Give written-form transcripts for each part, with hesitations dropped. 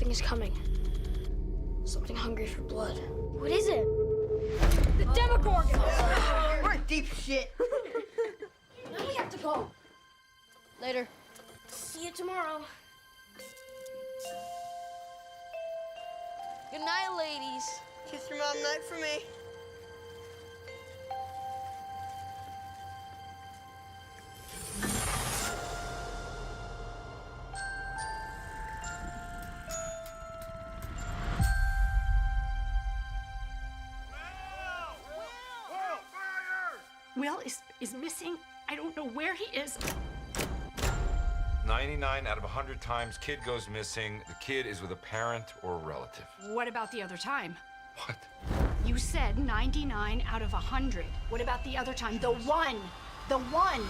Something is coming. Something hungry for blood. What is it? The Demogorgon! We're in deep shit. Now we have to go. Later. See you tomorrow. Good night, ladies. Kiss your mom night for me. Will is missing. I don't know where he is. 99 out of 100 times kid goes missing, the kid is with a parent or a relative. What about the other time? What? You said 99 out of 100. What about the other time? The one! The one!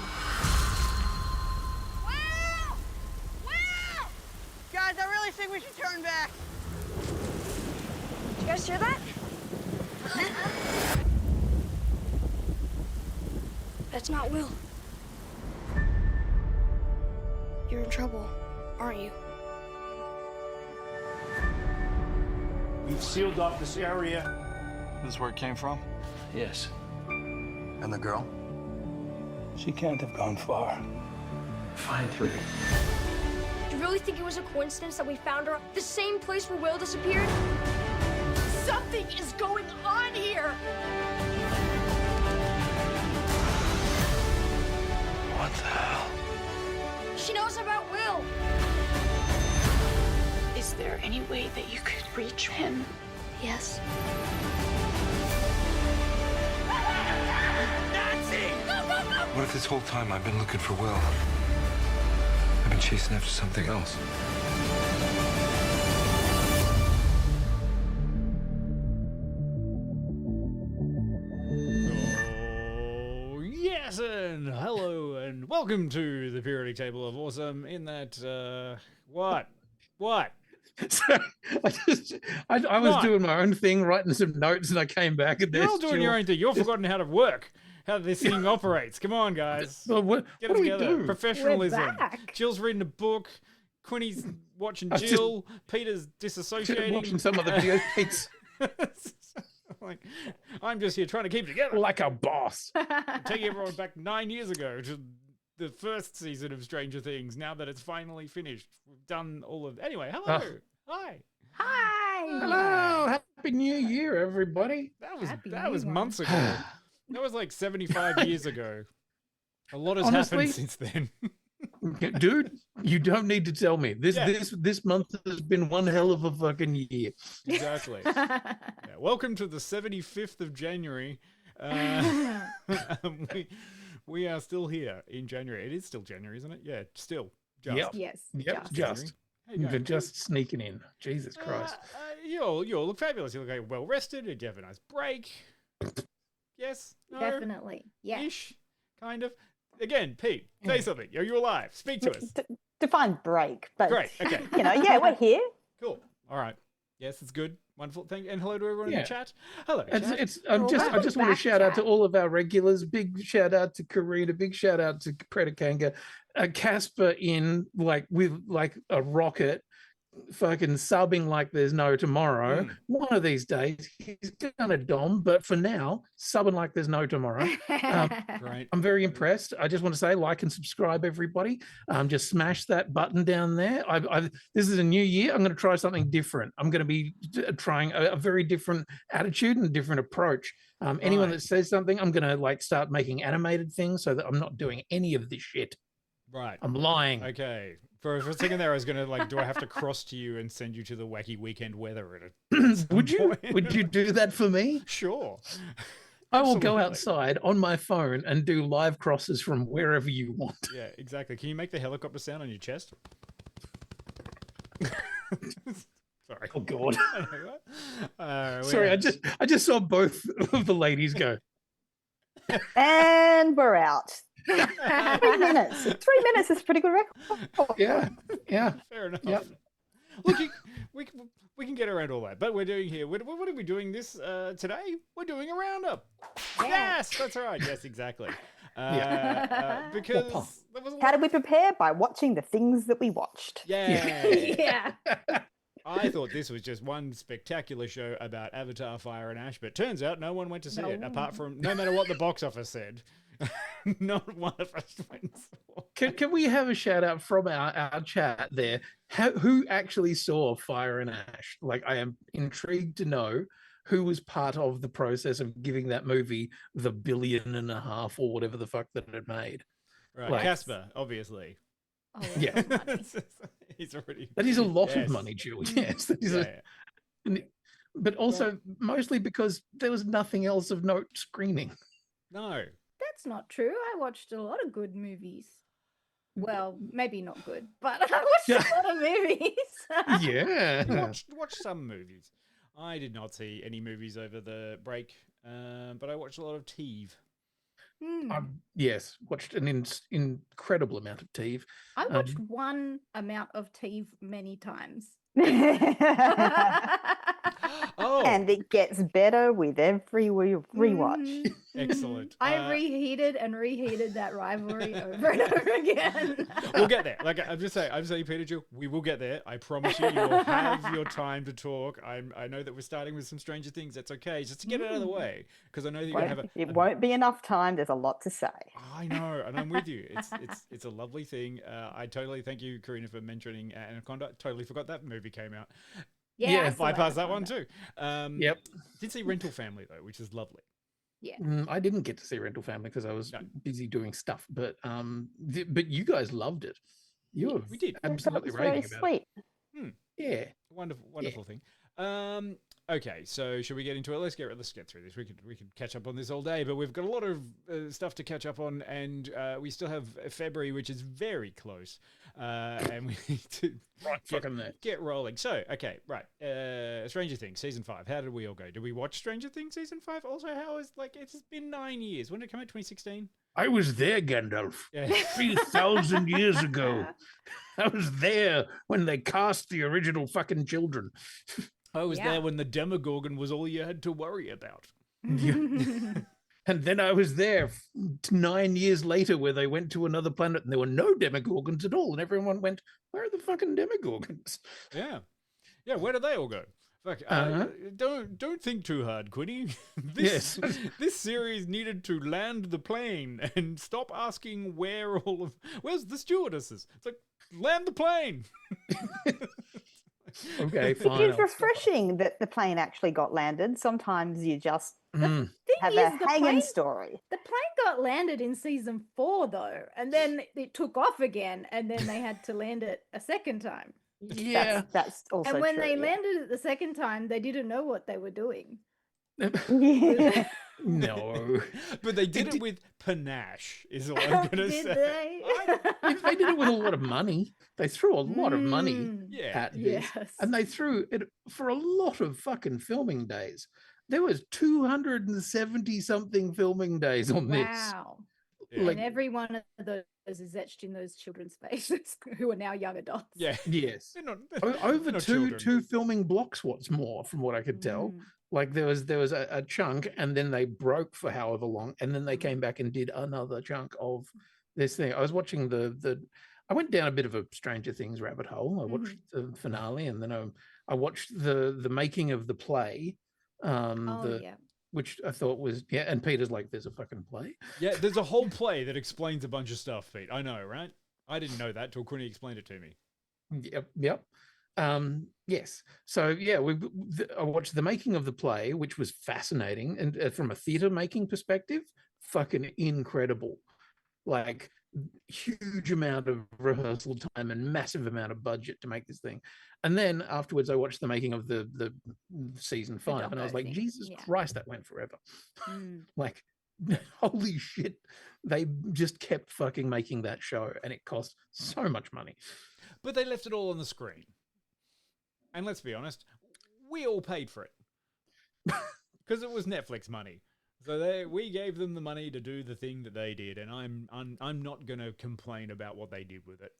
Will! Will! Guys, I really think we should turn back. You guys hear that? That's not Will. You're in trouble, aren't you? We've sealed off this area. This is where it came from? Yes. And the girl? She can't have gone far. Find her. Do you really think it was a coincidence that we found her at the same place where Will disappeared? Something is going on here! What the hell? She knows about Will. Is there any way that you could reach him? Yes. What if this whole time I've been looking for Will? I've been chasing after something else. Oh, yes, and hello, and welcome to the periodic table of awesome. In that, what? So I was What? doing my own thing, writing some notes, and I came back and You're there's all doing your own thing. You've forgotten how to work, how this thing operates. Come on, guys. Well, what Get what it do we together. do? Professionalism. We're back. Jill's reading a book. Quinny's watching I was Jill. Peter's disassociating. Watching some of the video feeds Like, I'm just here trying to keep it together. like a boss. Taking everyone back 9 years ago to the first season of Stranger Things. Now that it's finally finished, we've done all of. Anyway, hello, hi. Hi. Hello, happy New Year, everybody. Happy That New was One. months ago. That was like 75 years ago. A lot has Honestly- happened since then. Dude, you don't need to tell me. This Yeah. this month has been one hell of a fucking year. Exactly. Yeah, welcome to the 75th of January. We are still here in January. It is still January, isn't it? Yeah, still. Just. Yep. Yes. Yep, just. just. How you They're going? just sneaking in. Jesus Christ. You all look fabulous. You look like well rested. Did you have a nice break? Yes? No? Definitely. Yeah. Ish? Kind of? Again, Pete, say something. Are you alive? Speak to us. Define break, but Great. Okay. yeah, we're here. Cool. All right. Yes, it's good. Wonderful. Thank you. And hello to everyone in Yeah. the chat. Hello. It's, chat. it's Well, I just welcome want to back, shout out to chat. all of our regulars. Big shout out to Karina. Big shout out to Predakanga. Casper in with a rocket, fucking subbing like there's no tomorrow. One of these days he's gonna dom, but for now, subbing like there's no tomorrow. Great. I'm very impressed. I just want to say, like and subscribe, everybody. Just smash that button down there. This is a new year. I'm going to try something different. I'm going to be trying a very different attitude and a different approach. Anyone Right. that says something, I'm going to start making animated things so that I'm not doing any of this shit. Right. I'm lying. Okay. For a second there, I was going to do I have to cross to you and send you to the wacky weekend weather at Would you? point. Would you do that for me? Sure. I will go Absolutely. outside on my phone and do live crosses from wherever you want. Yeah, exactly. Can you make the helicopter sound on your chest? Sorry. Oh God. Sorry, Sorry, I just saw both of the ladies go. And we're out. 3 minutes. 3 minutes is a pretty good record. Yeah, yeah. Fair enough. Yep. Look, we can get around all that, but we're doing here. What are we doing this today? We're doing a roundup. Yes, that's right. Yes, exactly. Because there was a How lot. did we prepare? By watching the things that we watched. Yeah. Yeah. I thought this was just one spectacular show about Avatar, Fire and Ash, but turns out no one went to see it, apart from, no matter what the box office said, not one of us went and saw it. Can we have a shout out from our chat there? Who actually saw Fire and Ash? Like, I am intrigued to know who was part of the process of giving that movie the $1.5 billion or whatever the fuck that it made. Right, Like- Casper, obviously. Oh, Yeah. He's already. That is a lot Yes. of money, Jules. Yes, that is Yeah, but also mostly because there was nothing else of note screening. No. That's not true. I watched a lot of good movies. Well, maybe not good, but I watched a lot of movies. Yeah. You watched some movies. I did not see any movies over the break, but I watched a lot of TV. Yes, watched an incredible amount of TV. I watched one amount of TV many times. Oh, And it gets better with every rewatch. excellent. I reheated and reheated that rivalry over and over again. We'll get there. Like I'm saying, Peter Jill, we will get there. I promise you, you will have your time to talk. I know that we're starting with some Stranger Things. That's okay, just to get it out of the way, because I know that you're gonna have It won't be enough time. There's a lot to say. I know, and I'm with you. It's a lovely thing. I totally thank you, Karina, for mentioning Anaconda. Totally forgot that movie came out. Yeah, Yeah, Bypass that one too. Yep. Did see Rental Family though, which is lovely. Yeah. I didn't get to see Rental Family because I was No. busy doing stuff, but you guys loved it. You were We did. absolutely That was very raving about sweet. Hmm. it. Yeah. Wonderful thing. Okay, so should we get into it? Let's get through this. We could catch up on this all day, but we've got a lot of stuff to catch up on, and we still have February, which is very close, and we need to get rolling. So, okay, right. Stranger Things season 5. How did we all go? Did we watch Stranger Things season 5? Also, it's been 9 years. When did it come out? 2016. I was there, Gandalf. Yeah. 3,000 years ago. I was there when they cast the original fucking children. I was there when the Demogorgon was all you had to worry about. And then I was there 9 years later where they went to another planet and there were no Demogorgons at all. And everyone went, where are the fucking Demogorgons? Yeah. Yeah, where did they all go? Fuck, don't think too hard, Quinny. This series needed to land the plane and stop asking where's the stewardesses? It's like, land the plane. Okay, fine. It's refreshing that the plane actually got landed. Sometimes you just have is, a the hanging plane- story. The plane got landed in season 4, though, and then it took off again, and then they had to land it a second time. Yeah. That's also And when true, they yeah. landed it the second time, they didn't know what they were doing. Yeah. No. But they did it with panache, is all I'm going to Did say. they? They did it with a lot of money. They threw a lot of money Yeah. at this. Yes. And they threw it for a lot of fucking filming days. There was 270 something filming days on this. Wow. Yeah. Like, And every one of those is etched in those children's faces who are now young adults. Yeah. yes. They're not, Over they're not two children. filming blocks, what's more, from what I could tell. Like there was a chunk, and then they broke for however long, and then they came back and did another chunk of this thing. I was watching I went down a bit of a Stranger Things rabbit hole. I watched the finale, and then I watched the making of the play. Which I thought was and Peter's like, there's a fucking play. Yeah, there's a whole play that explains a bunch of stuff, Pete. I know, right? I didn't know that till Quinny explained it to me. Yep. Yes. So I watched the making of the play, which was fascinating, and from a theater making perspective, fucking incredible. Like huge amount of rehearsal time and massive amount of budget to make this thing. And then afterwards, I watched the making of the season 5, and I was like, Jesus Christ, that went forever. Like, holy shit, they just kept fucking making that show, and it cost so much money. But they left it all on the screen. And let's be honest, we all paid for it. Because it was Netflix money. So we gave them the money to do the thing that they did, and I'm not going to complain about what they did with it.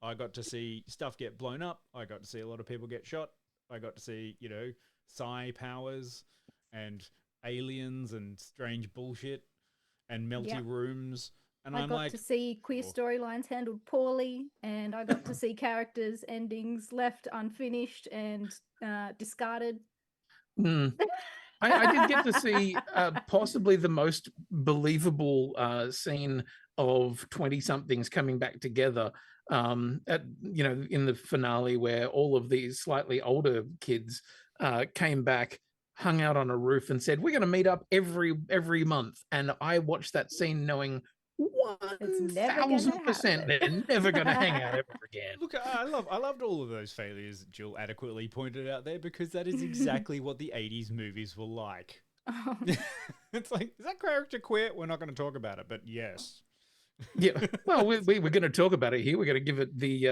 I got to see stuff get blown up. I got to see a lot of people get shot. I got to see, psi powers and aliens and strange bullshit and melty rooms And I I'm got like, to see queer "Oh." storylines handled poorly, and I got to see characters' endings left unfinished and discarded. Hmm. I did get to see possibly the most believable scene of 20 somethings coming back together at in the finale, where all of these slightly older kids came back, hung out on a roof, and said, "We're going to meet up every month." And I watched that scene knowing It's never gonna 1000% they're happen. never going to hang out ever again. Look, I loved all of those failures Jill adequately pointed out there, because that is exactly what the 80s movies were like. Oh. It's like, is that character queer? We're not going to talk about it, but yes. Yeah, well, we were going to talk about it here. We're going to give it the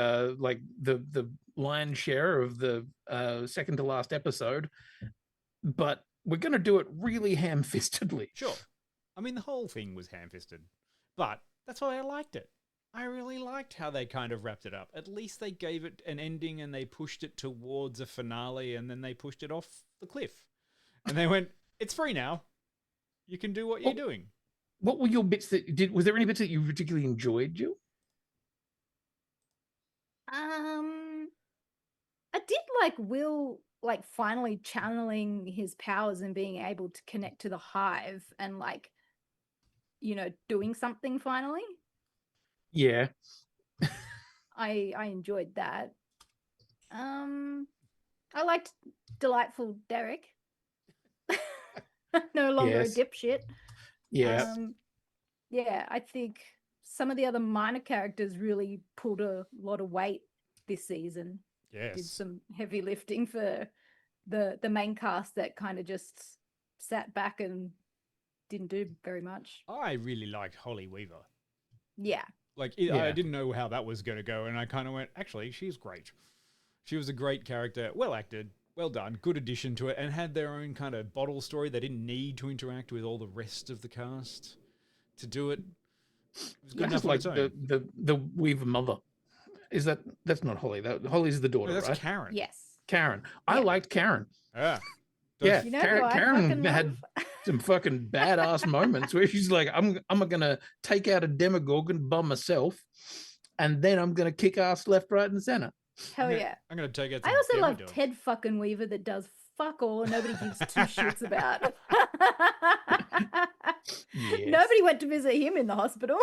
the lion's share of the second to last episode, but we're going to do it really ham-fistedly. Sure. I mean, the whole thing was ham-fisted, but that's why I liked it. I really liked how they kind of wrapped it up. At least they gave it an ending and they pushed it towards a finale, and then they pushed it off the cliff. And they went, it's free now. You can do what you're doing. What were your bits was there any bits that you particularly enjoyed, Jill? I did like Will finally channeling his powers and being able to connect to the hive and doing something finally. Yeah. I enjoyed that. I liked Delightful Derek. No longer Yes. a dipshit. Yes. Yeah, I think some of the other minor characters really pulled a lot of weight this season. Yes. Did some heavy lifting for the main cast that kind of just sat back and didn't do very much. I really liked Holly Weaver. Yeah. I didn't know how that was going to go, and I kind of went, actually, she's great. She was a great character, well acted, well done, good addition to it, and had their own kind of bottle story. They didn't need to interact with all the rest of the cast to do it. It was good enough on its own. the Weaver mother. That's not Holly. Holly's the daughter, No, that's right? Karen. Yes. Karen. I liked Karen. Yeah. Yeah, You know who I Karen fucking had love? some fucking badass moments where she's like, I'm gonna take out a Demogorgon by myself, and then I'm gonna kick ass left, right, and center. Hell yeah. I'm going to take it. I also love Ted fucking Weaver that does fuck all and nobody gives two shits about. Yes. Nobody went to visit him in the hospital.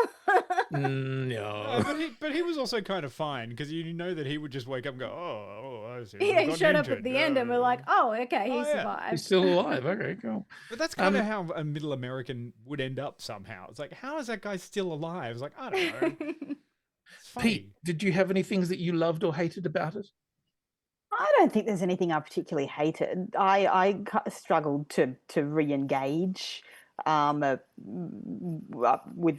No. But he was also kind of fine, because you know that he would just wake up and go, oh, I see. Yeah, he showed up at the end and we're like, oh, okay, he survived. He's still alive. Okay, cool. But that's kind of how a middle American would end up somehow. It's like, how is that guy still alive? It's like, I don't know. It's funny. Pete, did you have any things that you loved or hated about it? I don't think there's anything I particularly hated. I struggled to re-engage with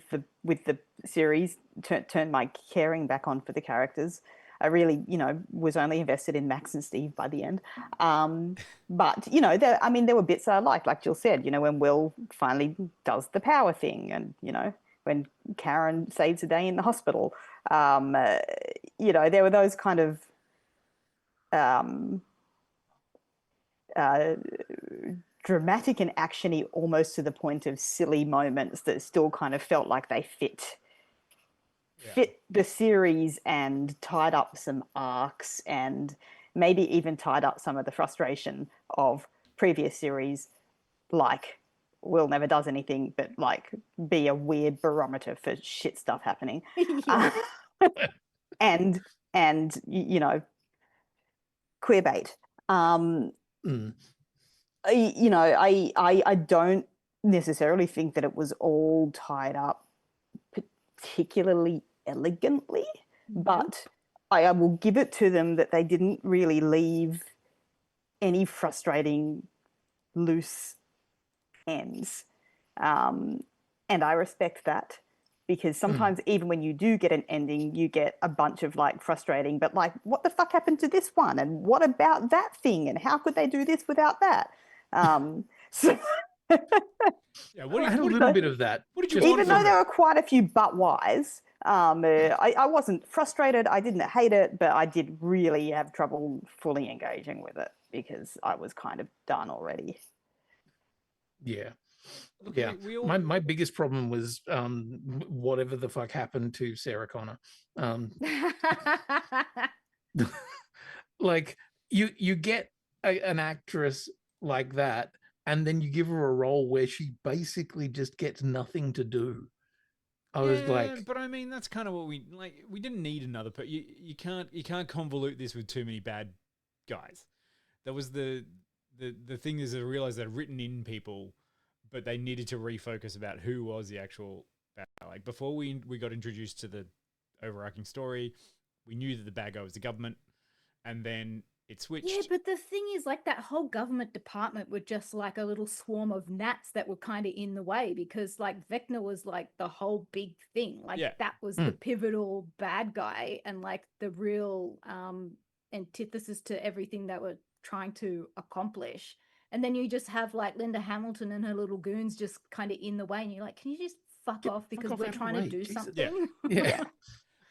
the series, turn my caring back on for the characters. I really, was only invested in Max and Steve by the end. But there were bits that I liked, like Jill said. When Will finally does the power thing, and when Karen saves the day in the hospital. There were those kind of dramatic and actiony, almost to the point of silly moments that still kind of felt like they fit the series and tied up some arcs and maybe even tied up some of the frustration of previous series, like Will never does anything but be a weird barometer for shit stuff happening. And queer bait. I don't necessarily think that it was all tied up particularly elegantly, but I will give it to them that they didn't really leave any frustrating loose ends. And I respect that, because sometimes even when you do get an ending, you get a bunch of frustrating, but what the fuck happened to this one? And what about that thing? And how could they do this without that? So yeah, I had a little bit of that. What did you even though there were quite a few but whys, I wasn't frustrated. I didn't hate it, but I did really have trouble fully engaging with it because I was kind of done already. Yeah. Look, Yeah, we all my biggest problem was whatever the fuck happened to Sarah Connor. Like you get an actress like that, and then you give her a role where she basically just gets nothing to do. I was like, but I mean, that's kind of what we like. We didn't need another, but you can't convolute this with too many bad guys. That was the thing is that I realized they'd written in people, but they needed to refocus about who was the actual bad guy. Like before we got introduced to the overarching story, we knew that the bad guy was the government, and then it switched. Yeah, but the thing is, like, that whole government department were just like a little swarm of gnats that were kind of in the way, because like Vecna was like the whole big thing. Like that was the pivotal bad guy and like the real antithesis to everything that we're trying to accomplish. And then you just have like Linda Hamilton and her little goons just kind of in the way, and you're like, can you just fuck off because we're trying to do something? yeah.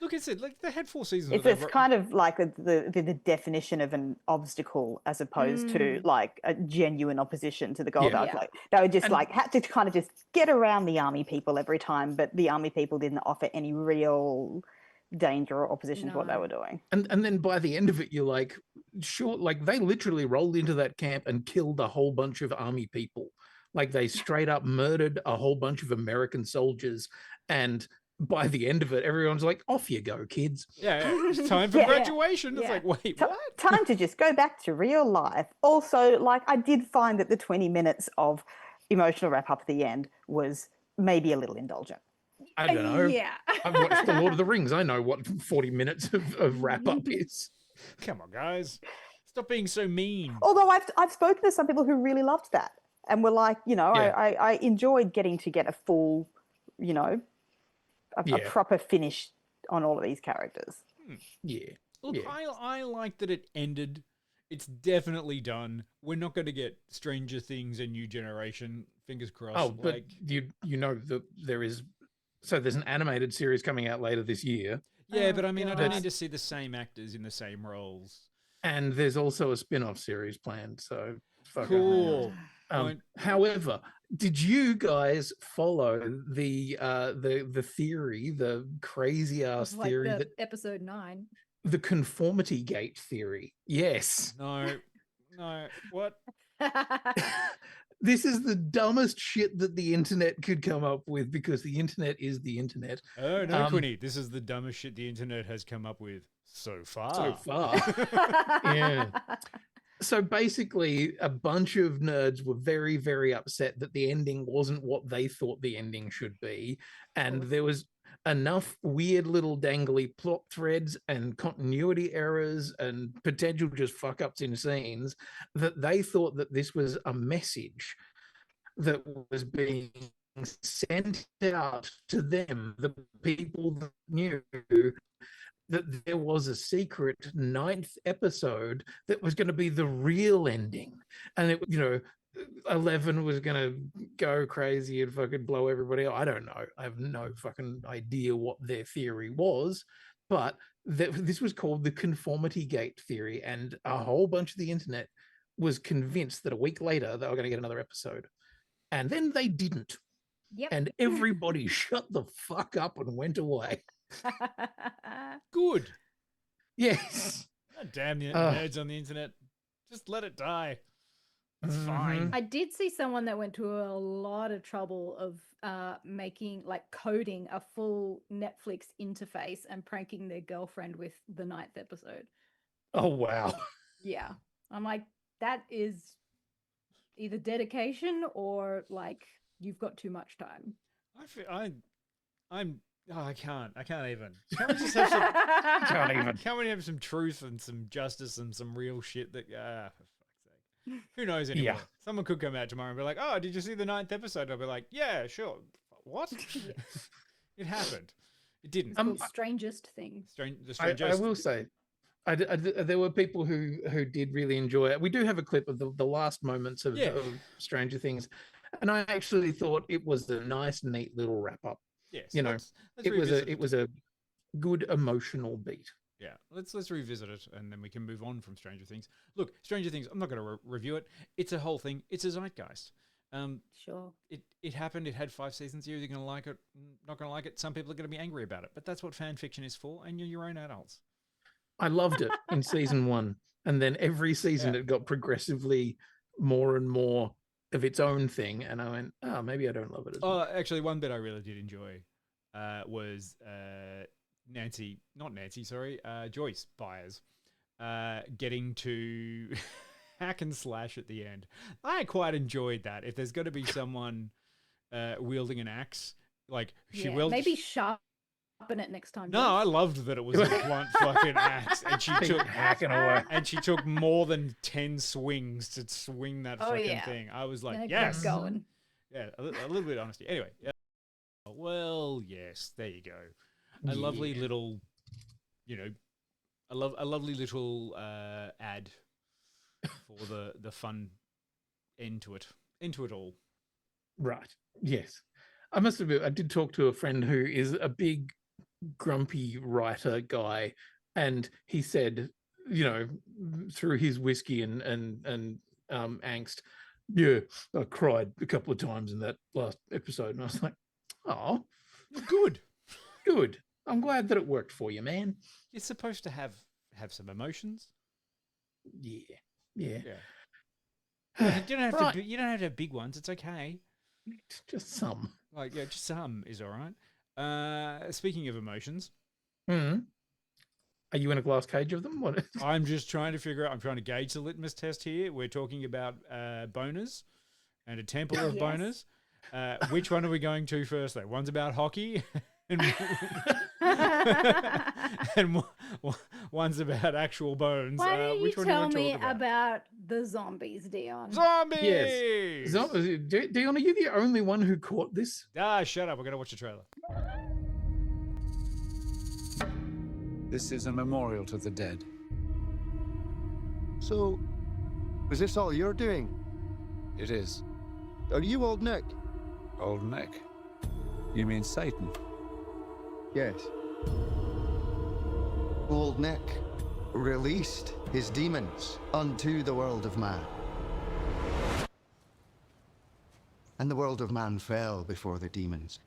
Look, it's like they had 4 seasons. It's kind of like the definition of an obstacle as opposed to like a genuine opposition to the goal. Yeah. Like they were just like had to kind of just get around the army people every time, but the army people didn't offer any real danger or opposition to what they were doing. And then by the end of it, you're like, sure, like they literally rolled into that camp and killed a whole bunch of army people. Like they straight up murdered a whole bunch of American soldiers, and by the end of it, everyone's like, off you go, kids. Yeah. It's time for graduation. It's like, wait, what? Time to just go back to real life. Also, like, I did find that the 20 minutes of emotional wrap up at the end was maybe a little indulgent. I don't know. Yeah. I've watched The Lord of the Rings. I know what 40 minutes of wrap up is. Come on, guys. Stop being so mean. Although I've spoken to some people who really loved that and were like, you know, I enjoyed getting to get a full, you know, a proper finish on all of these characters. Yeah. Look, I like that it ended. It's definitely done. We're not going to get Stranger Things and New Generation. Fingers crossed. Oh, but you know that there's an animated series coming out later this year. Yeah, but I mean, I don't need to see the same actors in the same roles. And there's also a spin-off series planned. So cool. However, did you guys follow the theory, the crazy ass Like theory the episode 9, the conformity gate theory? Yes. No. What? This is the dumbest shit that the internet could come up with, because the internet is the internet. Oh no, Quinny! This is the dumbest shit the internet has come up with so far. Yeah. So basically, a bunch of nerds were very, very upset that the ending wasn't what they thought the ending should be. And there was enough weird little dangly plot threads and continuity errors and potential just fuck ups in scenes that they thought that this was a message that was being sent out to them, the people that knew that there was a secret 9th episode that was going to be the real ending. And it, you know, 11 was going to go crazy and fucking blow everybody out. I don't know. I have no fucking idea what their theory was, but this was called the conformity gate theory. And a whole bunch of the internet was convinced that a week later they were going to get another episode. And then they didn't. Yep. And everybody shut the fuck up and went away. Good. Yes. God damn the nerds on the internet. Just let it die. It's fine. I did see someone that went to a lot of trouble of making, like, coding a full Netflix interface and pranking their girlfriend with the 9th episode. Oh, wow. Yeah. I'm like, that is either dedication or, like, you've got too much time. I can't even. Can't we just have some, can't we have some truth and some justice and some real shit that, for fuck's sake. Who knows anymore? Yeah. Someone could come out tomorrow and be like, oh, did you see the 9th episode? I'll be like, yeah, sure. What? It happened. It didn't. It's called strangest thing. The strangest. I will say, there were people who did really enjoy it. We do have a clip of the last moments of Stranger Things, and I actually thought it was a nice, neat little wrap up. Yes, you know, it was a good emotional beat. Yeah, let's revisit it, and then we can move on from Stranger Things. Look, Stranger Things, I'm not going to review it. It's a whole thing. It's a zeitgeist. Sure. It happened. It had 5 seasons. You're either going to like it, not going to like it. Some people are going to be angry about it, but that's what fan fiction is for, and you're your own adults. I loved it in season 1, and then every season it got progressively more and more of its own thing, and I went, oh, maybe I don't love it as much. Actually, one bit I really did enjoy was Joyce Byers getting to hack and slash at the end. I quite enjoyed that. If there's going to be someone wielding an axe, like she will maybe sharpen it next time. No, Joyce. I loved that it was a blunt fucking axe, and she took hacking away, and she took more than 10 swings to swing that fucking thing. I was like, yes, going. Yeah, a little bit of honesty. Anyway, well, yes, there you go. A lovely little, a lovely little ad for the fun end to it, into it all. Right. Yes. I must admit, I did talk to a friend who is a big grumpy writer guy, and he said, through his whiskey and angst, yeah, I cried a couple of times in that last episode, and I was like, oh, good. I'm glad that it worked for you, man. You're supposed to have some emotions. Yeah. You don't have to. You don't have to have big ones. It's okay. Just some. Just some is all right. Speaking of emotions, are you in a glass cage of them? What? I'm just trying to figure out. I'm trying to gauge the litmus test here. We're talking about boners and a temple of boners. Which one are we going to first, though? One's about hockey, and one's about actual bones. Why don't which you one tell do you me want to talk about the zombies, Dion? Zombies! Yes. Dion, are you the only one who caught this? Shut up. We're going to watch the trailer. This is a memorial to the dead. So, is this all you're doing? It is. Are you Old Nick? Old Nick? You mean Satan? Yes. Old Nick released his demons unto the world of man. And the world of man fell before the demons.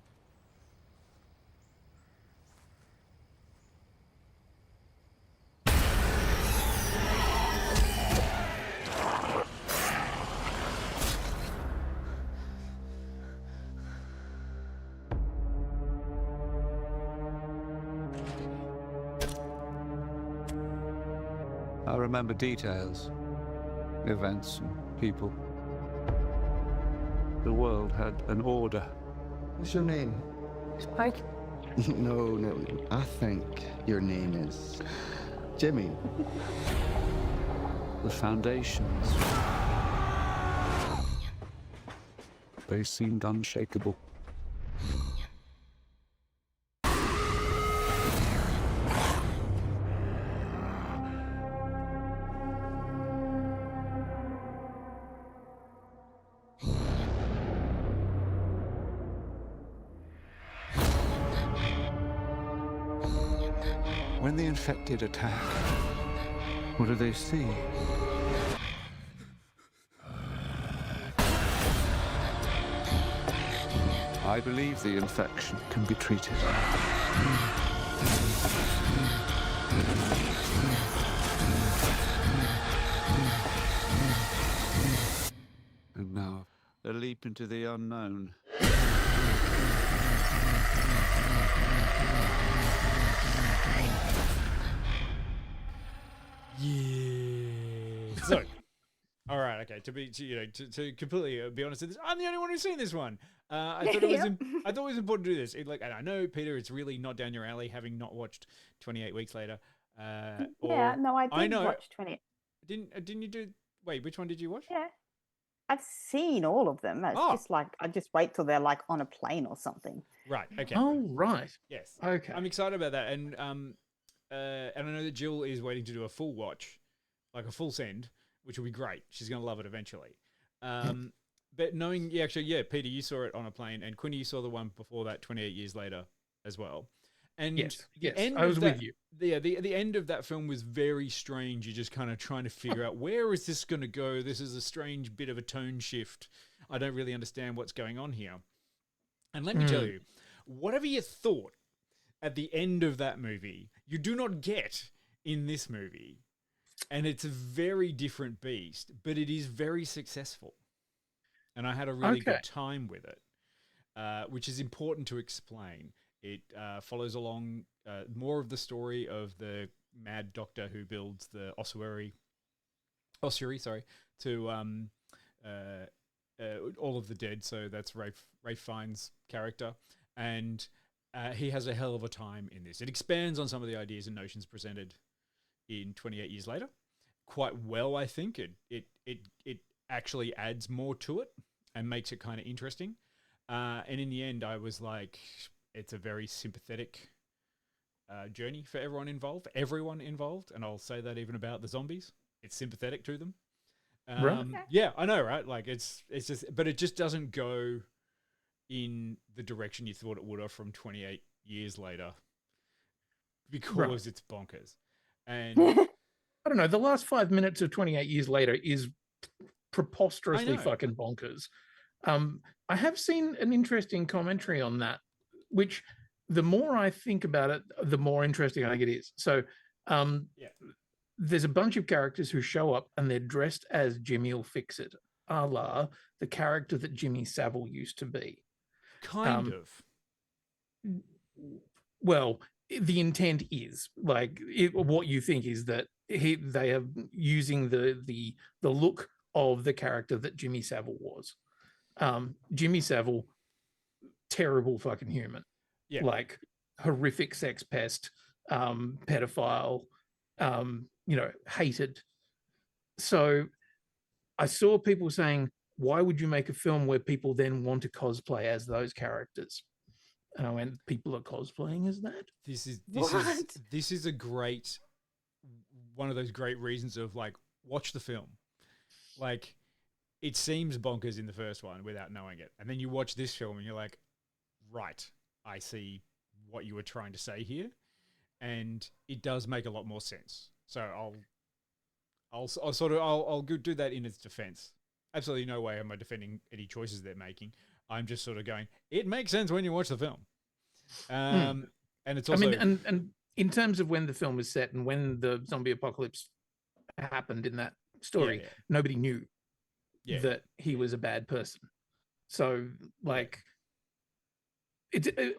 I remember details, events and people. The world had an order. What's your name? Spike. No. I think your name is Jimmy. The foundations. They seemed unshakable. When the infected attack, what do they see? I believe the infection can be treated. And now, a leap into the unknown. Yeah. So, all right, okay. To completely be honest with this, I'm the only one who's seen this one. I thought it was important to do this. And I know, Peter, it's really not down your alley, having not watched 28 Weeks Later. I did watch 28. Didn't you do? Wait, which one did you watch? Yeah, I've seen all of them. It's just like I just wait till they're like on a plane or something. Right. Okay. Oh, right. Yes. Okay. I'm excited about that, and I know that Jill is waiting to do a full watch, like a full send, which will be great. She's going to love it eventually. But knowing, Peter, you saw it on a plane, and Quinny, you saw the one before that, 28 Years Later, as well. And yes, I was with you. The end of that film was very strange. You're just kind of trying to figure out, where is this going to go? This is a strange bit of a tone shift. I don't really understand what's going on here. And let me tell you, whatever you thought at the end of that movie, you do not get in this movie. And it's a very different beast, but it is very successful. And I had a really good time with it, which is important to explain. It follows along more of the story of the mad doctor who builds the ossuary, to all of the dead. So that's Rafe Fiennes' character. And he has a hell of a time in this. It expands on some of the ideas and notions presented in 28 Years Later quite well, I think. It actually adds more to it and makes it kind of interesting. And in the end, I was like, it's a very sympathetic journey for everyone involved. And I'll say that even about the zombies. It's sympathetic to them. Right. Yeah, I know, right? Like it's just, but it just doesn't go in the direction you thought it would have from 28 Years Later because it's bonkers. And I don't know. The last 5 minutes of 28 Years Later is preposterously fucking bonkers. I have seen an interesting commentary on that, which the more I think about it, the more interesting I think it is. So there's a bunch of characters who show up and they're dressed as Jimmy'll Fix It, a la the character that Jimmy Savile used to be. Kind of. Well, the intent is like what you think is that they are using the look of the character that Jimmy Savile was. Jimmy Savile, terrible fucking human, like horrific sex pest, pedophile, hated. So I saw people saying, why would you make a film where people then want to cosplay as those characters? And I went, people are cosplaying as that? This is a great, one of those great reasons of like, watch the film. Like, it seems bonkers in the first one without knowing it. And then you watch this film and you're like, right, I see what you were trying to say here. And it does make a lot more sense. So I'll do that in its defense. Absolutely no way am I defending any choices they're making. I'm just sort of going, it makes sense when you watch the film. And it's also... I mean, and in terms of when the film was set and when the zombie apocalypse happened in that story, nobody knew that he was a bad person. So, like,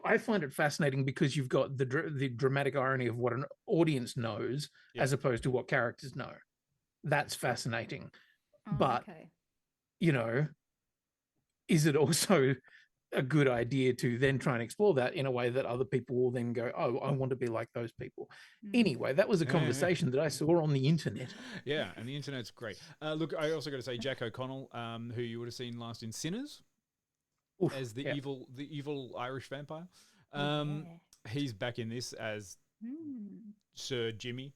I find it fascinating because you've got the dramatic irony of what an audience knows as opposed to what characters know. That's fascinating. But, is it also a good idea to then try and explore that in a way that other people will then go, oh, I want to be like those people. Anyway, that was a conversation that I saw on the internet. Yeah, and the internet's great. Look, I also got to say Jack O'Connell, who you would have seen last in Sinners as the evil Irish vampire. He's back in this as Sir Jimmy.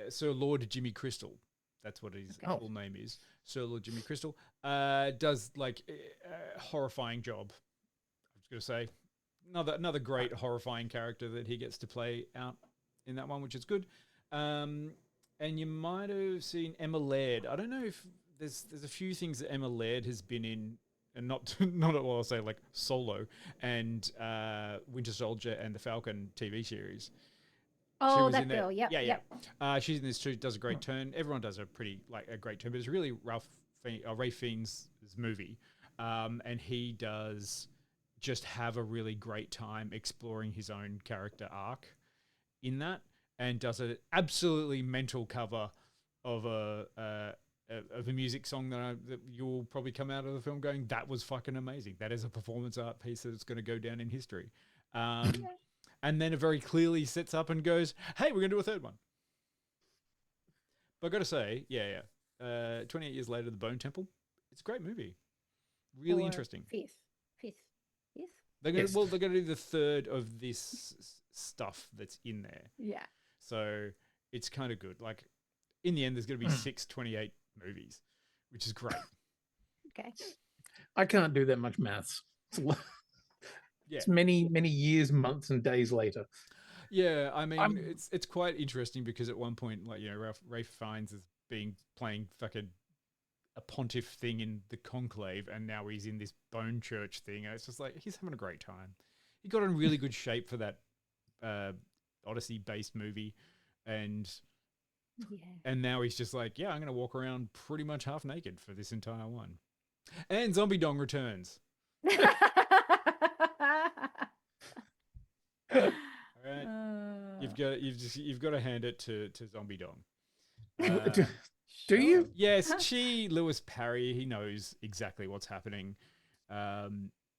Sir Lord Jimmy Crystal. That's what his full name is. Sir Lord Jimmy Crystal does like a horrifying job. I was going to say another great horrifying character that he gets to play out in that one, which is good. And you might have seen Emma Laird. I don't know if there's a few things that Emma Laird has been in, and not I'll say like Solo and Winter Soldier and the Falcon TV series. Oh, that girl. Yep. She's in this too. Does a great turn. Everyone does a great turn, but it's really Ralph Fiennes' movie, and he does just have a really great time exploring his own character arc in that, and does an absolutely mental cover of a music song that you'll probably come out of the film going, that was fucking amazing. That is a performance art piece that's going to go down in history. And then it very clearly sets up and goes, hey, we're going to do a third one. But I got to say, 28 Years Later, The Bone Temple, it's a great movie. Really interesting. Fifth. They're going to do the third of this stuff that's in there. Yeah. So it's kind of good. Like, in the end, there's going to be 6 28 movies, which is great. Okay. I can't do that much maths. It's many, many years, months, and days later. Yeah, I mean, it's quite interesting because at one point, like, Ralph Fiennes is playing fucking a pontiff thing in the conclave, and now he's in this bone church thing, and it's just like he's having a great time. He got in really good shape for that Odyssey-based movie, and now he's just like, yeah, I'm going to walk around pretty much half naked for this entire one. And Zombie Dong returns. All right, you've got to hand it to Zombie Dong. Do you? Yes, Lewis Parry. He knows exactly what's happening.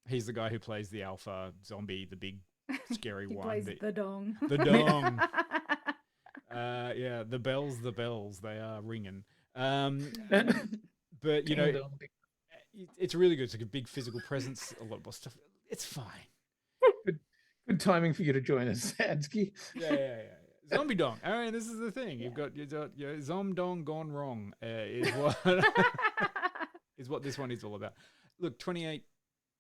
He's the guy who plays the alpha zombie, the big scary he one. plays the dong. The dong. Yeah, the bells, they are ringing. But you know, it's really good. It's like a big physical presence, a lot more stuff. It's fine. Good timing for you to join us, Sadsky. Yeah. Zombie Dong. All right, this is the thing. You've got Zom Dong gone wrong is what this one is all about. Look, 28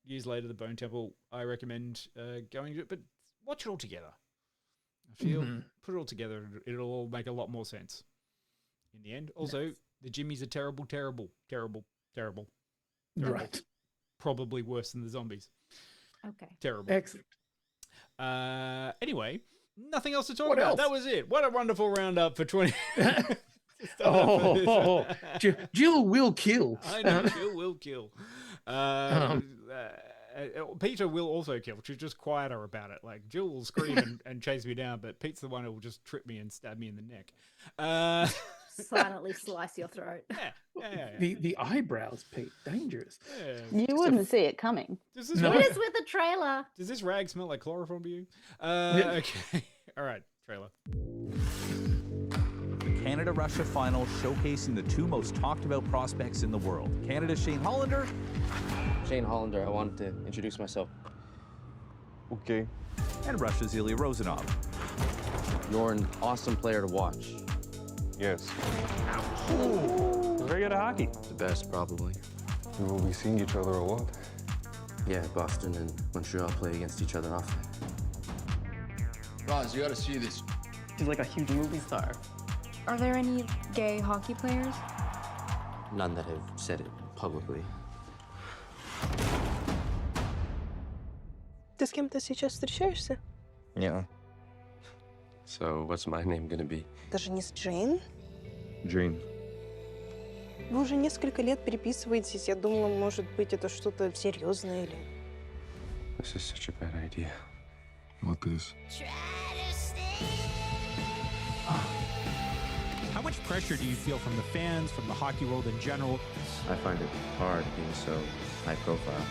years later, the Bone Temple. I recommend going to it, but watch it all together. I feel put it all together, it'll all make a lot more sense in the end. Also, the Jimmies are terrible. Right. Probably worse than the zombies. Okay. Terrible. Excellent. Anyway, nothing else to talk What about. else? That was it. What a wonderful roundup for 20. Jill will kill. I know, Jill will kill. Peter will also kill. She's just quieter about it. Like, Jill will scream and chase me down, but Pete's the one who will just trip me and stab me in the neck. Silently slice your throat. Yeah. The eyebrows, Pete, dangerous. Yeah. You wouldn't see it coming. Does this It is with a trailer. Does this rag smell like chloroform to you? Okay. All right, trailer. Canada-Russia final showcasing the two most talked about prospects in the world. Canada's Shane Hollander. Shane Hollander, I wanted to introduce myself. Okay. And Russia's Ilya Rozanov. You're an awesome player to watch. Yes. Very good at hockey. The best, probably. We will be seeing each other a lot. Yeah, Boston and Montreal play against each other often. Roz, you gotta see this. He's like a huge movie star. Are there any gay hockey players? None that have said it publicly. Ты с кем-то сейчас встречаешься? Yeah. So, what's my name gonna be? Даже не с Джейн? Jane. Вы уже несколько лет переписываетесь. Я думала, может быть, это что-то серьезное или... This is such a bad idea. What is? How much pressure do you feel from the fans, from the hockey world in general? I find it hard being so high profile.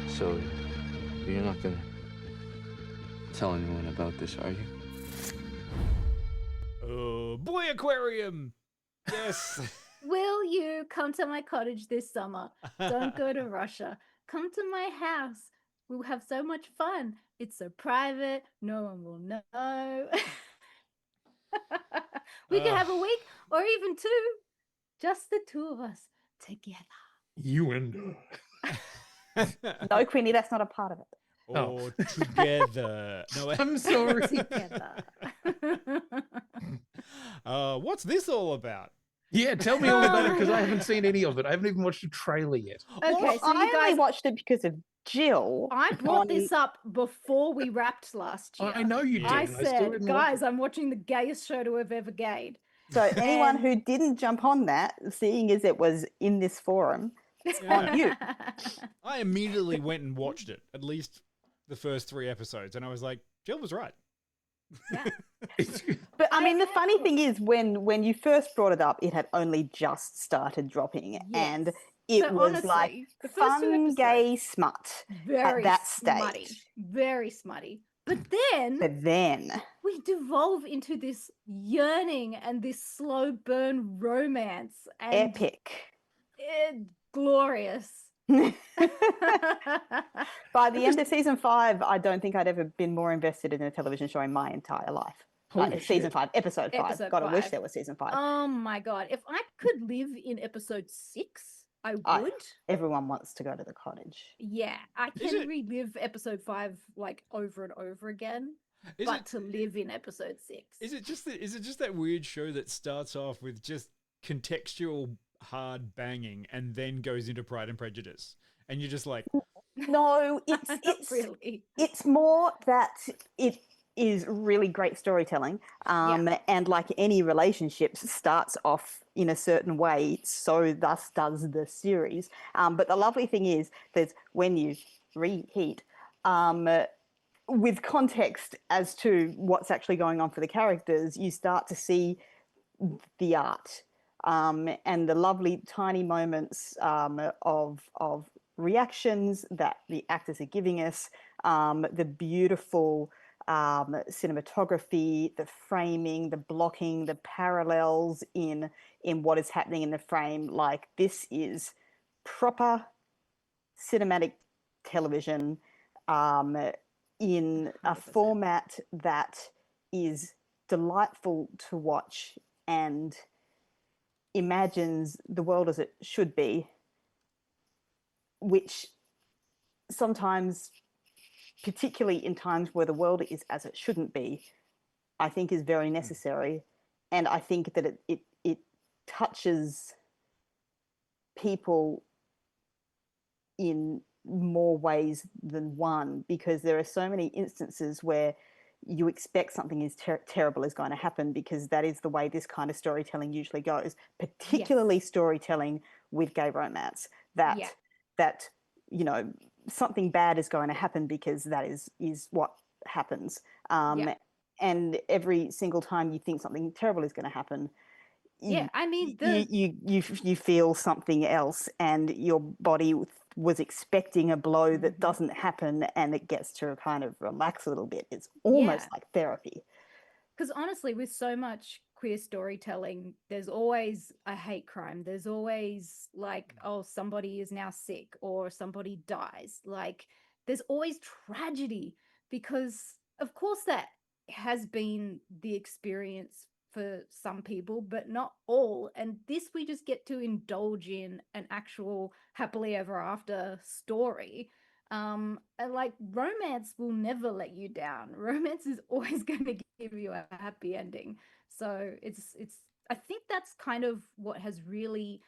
So, you're not gonna tell anyone about this, are you? Oh, boy aquarium! Yes. Will you come to my cottage this summer? Don't go to Russia. Come to my house. We'll have so much fun. It's so private. No one will know. We can have a week or even two. Just the two of us together. You and No, Queenie, that's not a part of it. Oh, together. No, I'm sorry. Together. What's this all about? Yeah, tell me all about it because I haven't seen any of it. I haven't even watched a trailer yet. Okay, so I you only guys, watched it because of Jill. I brought this up before we wrapped last year. I know you did. I still said, didn't watch guys, I'm watching the gayest show to have ever gayed. So anyone who didn't jump on that, seeing as it was in this forum, it's on you. I immediately went and watched it, at least the first 3 episodes, and I was like, Jill was right. But I mean, the funny thing is, when you first brought it up, it had only just started dropping, and it So was honestly, like the first 2 fun, episodes, gay smut very at that smutty, stage. very smutty. But then we devolve into this yearning and this slow burn romance. And epic. Glorious. By the end of season 5, I don't think I'd ever been more invested in a television show in my entire life. Like, season 5, episode 5. Episode God, I wish 5. there was season 5. Oh my God. If I could live in episode 6, I would. Everyone wants to go to the cottage. Yeah, I can relive episode 5 like over and over again. To live in episode 6. Is it just that weird show that starts off with just contextual hard banging and then goes into Pride and Prejudice? And you're just like, no, it's really. It's more that it is really great storytelling. And like any relationship starts off in a certain way, so thus does the series. But the lovely thing is that when you reheat, with context as to what's actually going on for the characters, you start to see the art and the lovely tiny moments of reactions that the actors are giving us, the beautiful cinematography, the framing, the blocking, the parallels in what is happening in the frame. Like, this is proper cinematic television in a format that is delightful to watch and imagines the world as it should be, which sometimes, particularly in times where the world is as it shouldn't be, I think is very necessary. And I think that it touches people in more ways than one, because there are so many instances where you expect something is terrible is going to happen, because that is the way this kind of storytelling usually goes, particularly storytelling with gay romance, that you know, something bad is going to happen because that is what happens. And every single time you think something terrible is going to happen, I mean, you feel something else, and your body was expecting a blow that doesn't happen, and it gets to kind of relax a little bit. It's almost like therapy. Because honestly, with so much queer storytelling, there's always a hate crime. There's always like, oh, somebody is now sick or somebody dies. Like, there's always tragedy, because of course that has been the experience for some people, but not all. And this, we just get to indulge in an actual happily ever after story. And like, romance will never let you down. Romance is always going to give you a happy ending. So it's I think that's kind of what has really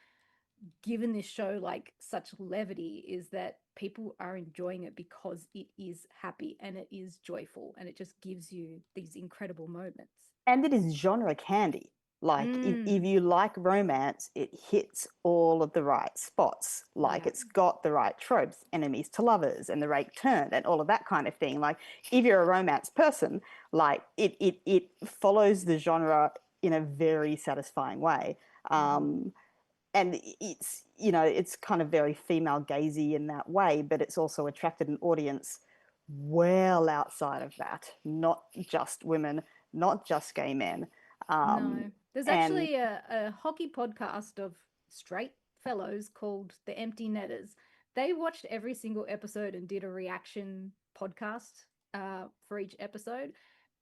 given this show like such levity, is that people are enjoying it because it is happy and it is joyful, and it just gives you these incredible moments. And it is genre candy. Like, if you like romance, it hits all of the right spots. Like, it's got the right tropes, enemies to lovers, and the right turn, and all of that kind of thing. Like, if you're a romance person, like, it follows the genre in a very satisfying way. And it's, you know, it's kind of very female gazy in that way, but it's also attracted an audience well outside of that. Not just women, not just gay men. No. There's actually a hockey podcast of straight fellows called The Empty Netters. They watched every single episode and did a reaction podcast for each episode.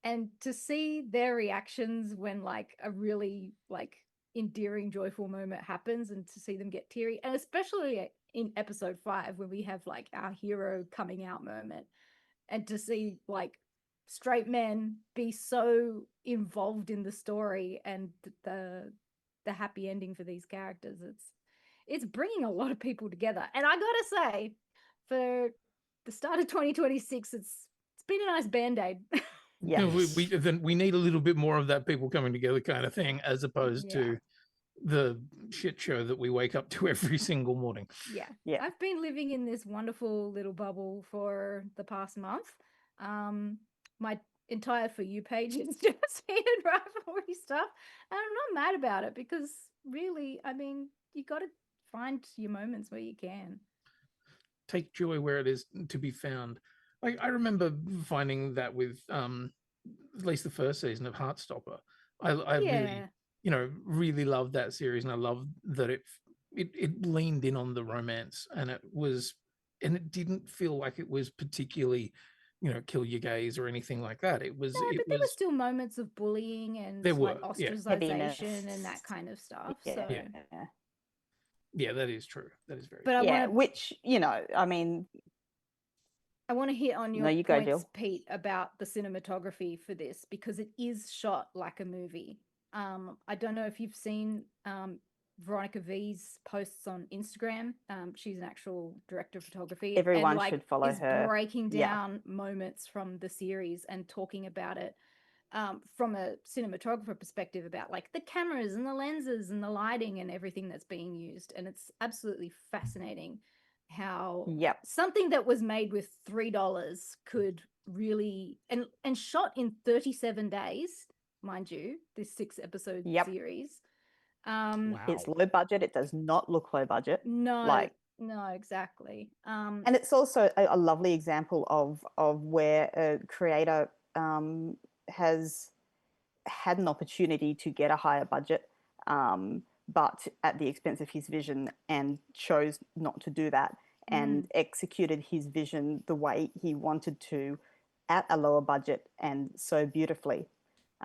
And to see their reactions when like a really like endearing, joyful moment happens, and to see them get teary, and especially in episode 5 when we have like our hero coming out moment, and to see like straight men be so involved in the story and the happy ending for these characters, it's bringing a lot of people together. And I gotta say, for the start of 2026, it's been a nice band-aid. Yeah, we need a little bit more of that people coming together kind of thing, as opposed to the shit show that we wake up to every single morning. Yeah. I've been living in this wonderful little bubble for the past month. My entire For You page is just hated rivalry stuff, and I'm not mad about it, because really, I mean, you got to find your moments where you can. Take joy where it is to be found. Like, I remember finding that with at least the first season of Heartstopper. I really, you know, really loved that series, and I loved that it leaned in on the romance, and it didn't feel like it was particularly, you know, kill your gays or anything like that. It was. No, but there were still moments of bullying and there like were, ostracization and that kind of stuff. So Yeah, that is true. That is very But true. I Yeah, want to which, I mean, I want to hit on your you go, points, Jill. Pete, about the cinematography for this because it is shot like a movie. I don't know if you've seen Veronica V's posts on Instagram. She's an actual director of photography. Everyone and, like, should follow is her. breaking Yeah. down moments from the series and talking about it from a cinematographer perspective about like the cameras and the lenses and the lighting and everything that's being used. And it's absolutely fascinating how something that was made with $3 could really and shot in 37 days, mind you, this 6-episode series. It's low budget. It does not look low budget. No, exactly. And it's also a lovely example of where a creator has had an opportunity to get a higher budget, but at the expense of his vision, and chose not to do that and executed his vision the way he wanted to at a lower budget and so beautifully.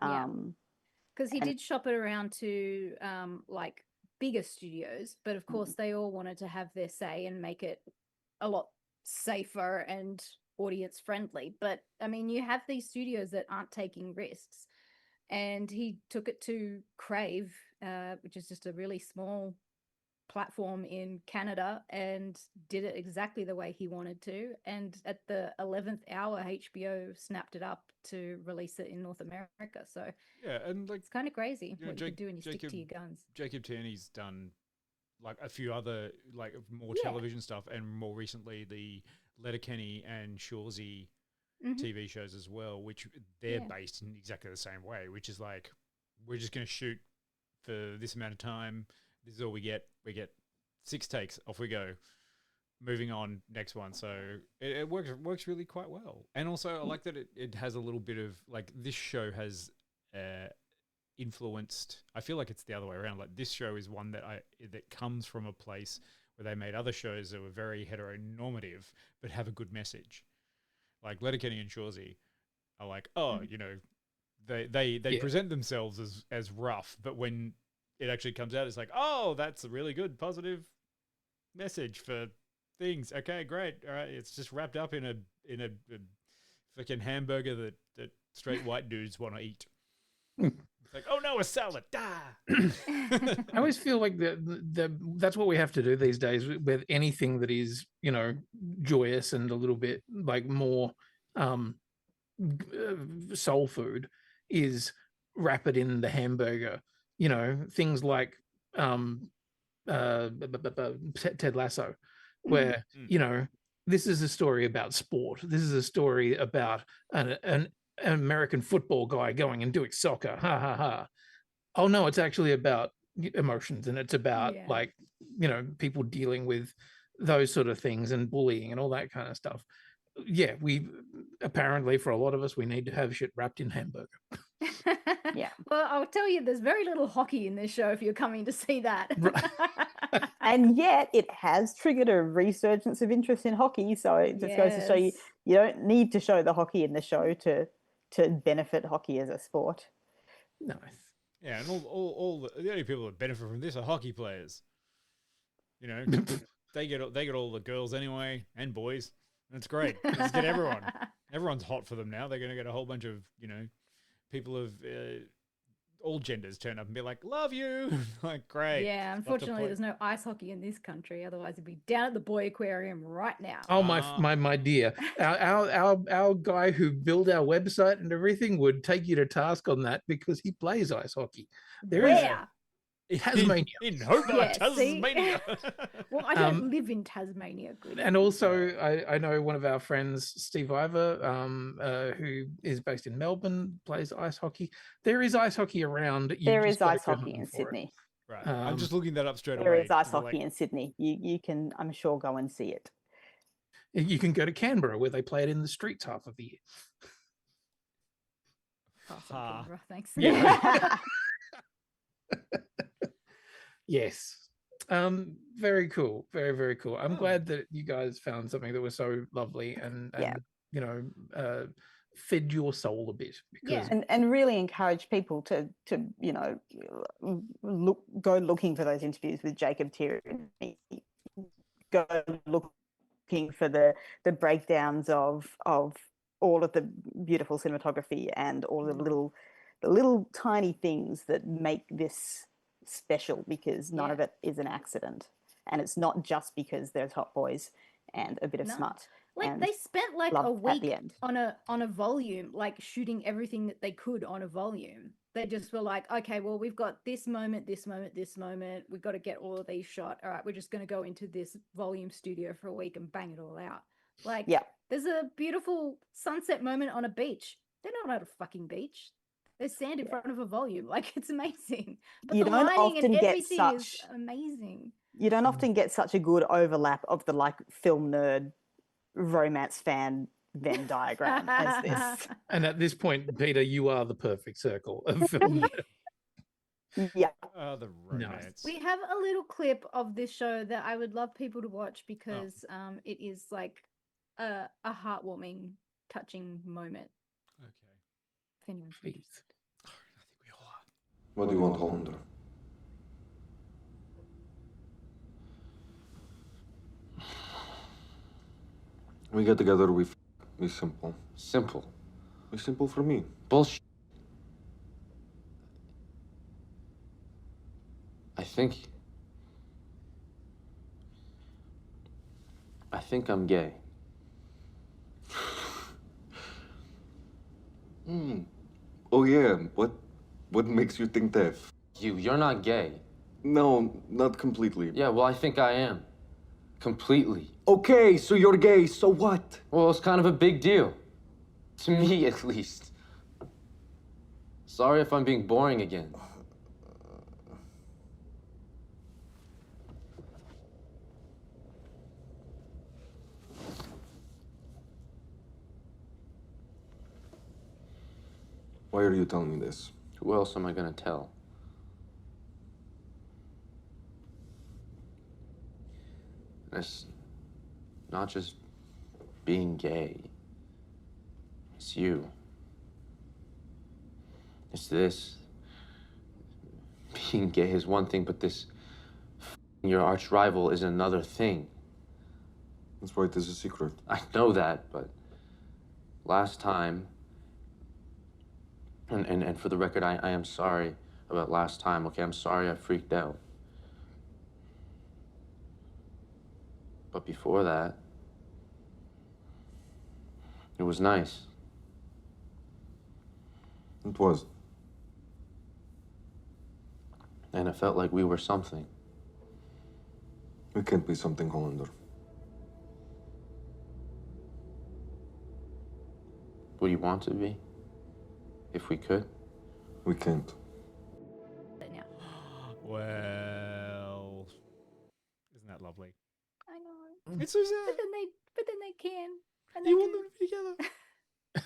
Because he did shop it around to like bigger studios, but of course they all wanted to have their say and make it a lot safer and audience friendly. But I mean, you have these studios that aren't taking risks, and he took it to Crave, which is just a really small platform in Canada, and did it exactly the way he wanted to. And at the 11th hour, HBO snapped it up to release it in North America. So yeah, and like it's kind of crazy you know, what you can do when you stick to your guns. Jacob Tierney's done like a few other like more television stuff, and more recently the Letterkenny and Shoresy TV shows as well, which they're based in exactly the same way, which is like, we're just going to shoot for this amount of time. This is all we get. We get 6 takes. Off we go. Moving on, next one. So it works really quite well. And also, I like that it has a little bit of like, this show has influenced. I feel like it's the other way around. Like, this show is one that comes from a place where they made other shows that were very heteronormative but have a good message. Like Letterkenny and Shoresy are like, you know, they present themselves as rough, but when it actually comes out, it's like, oh, that's a really good positive message for things. Okay, great. All right, it's just wrapped up in a fucking hamburger that straight white dudes want to eat. It's like, oh no, a salad. I always feel like that's what we have to do these days with anything that is, you know, joyous and a little bit like more soul food, is wrap it in the hamburger. You know, things like Ted Lasso, where you know, this is a story about sport. This is a story about an American football guy going and doing soccer. Ha ha ha. Oh no, it's actually about emotions, and it's about like, you know, people dealing with those sort of things and bullying and all that kind of stuff. Yeah, we apparently, for a lot of us, we need to have shit wrapped in hamburger. Yeah. Well, I'll tell you, there's very little hockey in this show if you're coming to see that. And yet it has triggered a resurgence of interest in hockey. So it just goes to show you don't need to show the hockey in the show to benefit hockey as a sport. Nice. Yeah, and all the only people that benefit from this are hockey players. You know, they get all the girls anyway, and boys. And it's great. Let's get everyone. Everyone's hot for them now. They're going to get a whole bunch of, you know, people of all genders turn up and be like, love you. Like, great. Yeah, unfortunately, there's no ice hockey in this country. Otherwise, it'd be down at the boy aquarium right now. Oh my dear, our guy who built our website and everything would take you to task on that because he plays ice hockey. There is Tasmania. In Hobart, Tasmania. Well, I don't live in Tasmania. Good. And also, I know one of our friends, Steve Ivor, who is based in Melbourne, plays ice hockey. There is ice hockey around. There is ice hockey in Sydney. Right. I'm just looking that up straight away. There is ice hockey in Sydney. You can, I'm sure, go and see it. You can go to Canberra, where they play it in the streets half of the year. Canberra, thanks. Yeah. Yes. Very cool. Very, very cool. I'm glad that you guys found something that was so lovely and you know, fed your soul a bit. Because and really encourage people to go looking for those interviews with Jacob Tierney. Go looking for the breakdowns of all of the beautiful cinematography and all the little tiny things that make this special, because none of it is an accident, and it's not just because there's hot boys and a bit of smut. Like they spent like a love at the week end. on a volume, like shooting everything that they could on a volume. They just were like, okay, well, we've got this moment, this moment, this moment. We've got to get all of these shot. All right, we're just going to go into this volume studio for a week and bang it all out. Like, there's a beautiful sunset moment on a beach. They're not at a fucking beach. There's sand in front of a volume. Like, it's amazing. But You the don't lighting and often get everything is such- amazing. You don't often get such a good overlap of the like film nerd romance fan Venn diagram as this. And at this point, Peter, you are the perfect circle of film. Yeah. Oh, the romance. We have a little clip of this show that I would love people to watch because it is like a heartwarming, touching moment. Okay. If anyone's interested. What do you want, Hollander? We get together, we simple. Simple. We simple for me. Bullshit. I think I'm gay. Oh yeah, what makes you think that? You're not gay. No, not completely. Yeah, well, I think I am. Completely. Okay, so you're gay, so what? Well, it's kind of a big deal. To me, at least. Sorry if I'm being boring again. Why are you telling me this? Who else am I gonna tell? It's not just being gay. It's you. It's this. Being gay is one thing, but this your arch rival is another thing. That's why it is a secret. I know that, but last time, and for the record, I am sorry about last time, okay? I'm sorry I freaked out. But before that, it was nice. It was. And it felt like we were something. We can't be something, Hollander. Would you want to be? If we could? We can't. Well, isn't that lovely? I know. It's so sad. But then they can. And You they want them to be together. Can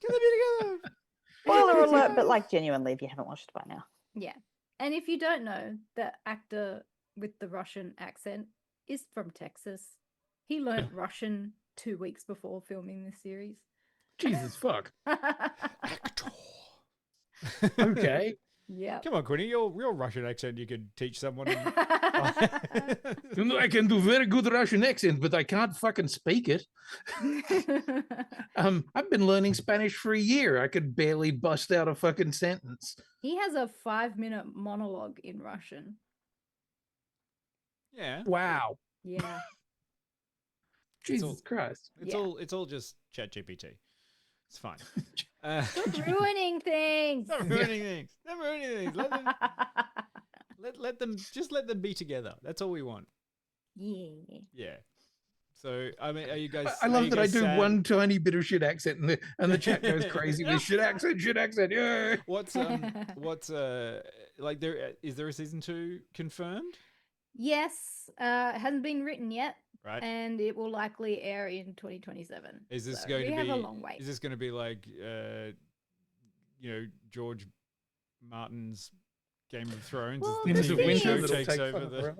they be together? Spoiler alert, but like genuinely, if you haven't watched it by now. Yeah. And if you don't know, the actor with the Russian accent is from Texas. He learnt Russian 2 weeks before filming this series. Jesus fuck. Okay. Yeah. Come on, Quinny, your Russian accent you could teach someone. You know, I can do very good Russian accent, but I can't fucking speak it. I've been learning Spanish for a year. I could barely bust out a fucking sentence. He has a 5-minute monologue in Russian. Yeah. Wow. Yeah. Jesus Christ. It's all just ChatGPT. It's fine. Stop ruining things. Stop ruining things. Stop ruining things. Let them be together. That's all we want. Yeah. Yeah. So I mean, are you guys? I love that I do sad? one tiny bit of shit accent, and the chat goes crazy with shit accent. Yeah. What's like there is there a season 2 confirmed? Yes. It hasn't been written yet. Right. And it will likely air in 2027. Is this So going to we be? have a long wait. Is this going to be like George Martin's Game of Thrones? Well, as the the thing TV show is- takes over the.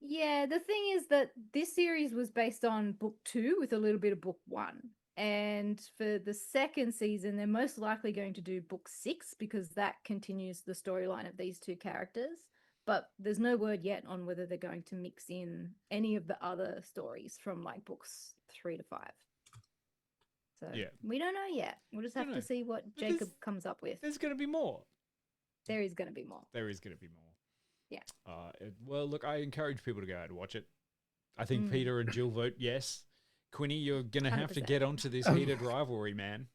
Yeah, the thing is that this series was based on book 2 with a little bit of book 1. And for the second season, they're most likely going to do book 6 because that continues the storyline of these two characters. But there's no word yet on whether they're going to mix in any of the other stories from like books 3 to 5. So we don't know yet. We'll just have to see what Jacob comes up with. There's going to be more. There is going to be more. There is going to be more. Yeah. Well, look, I encourage people to go out and watch it. I think Peter and Jill vote yes. Quinny, you're going to have to 100%. get onto this heated rivalry, man.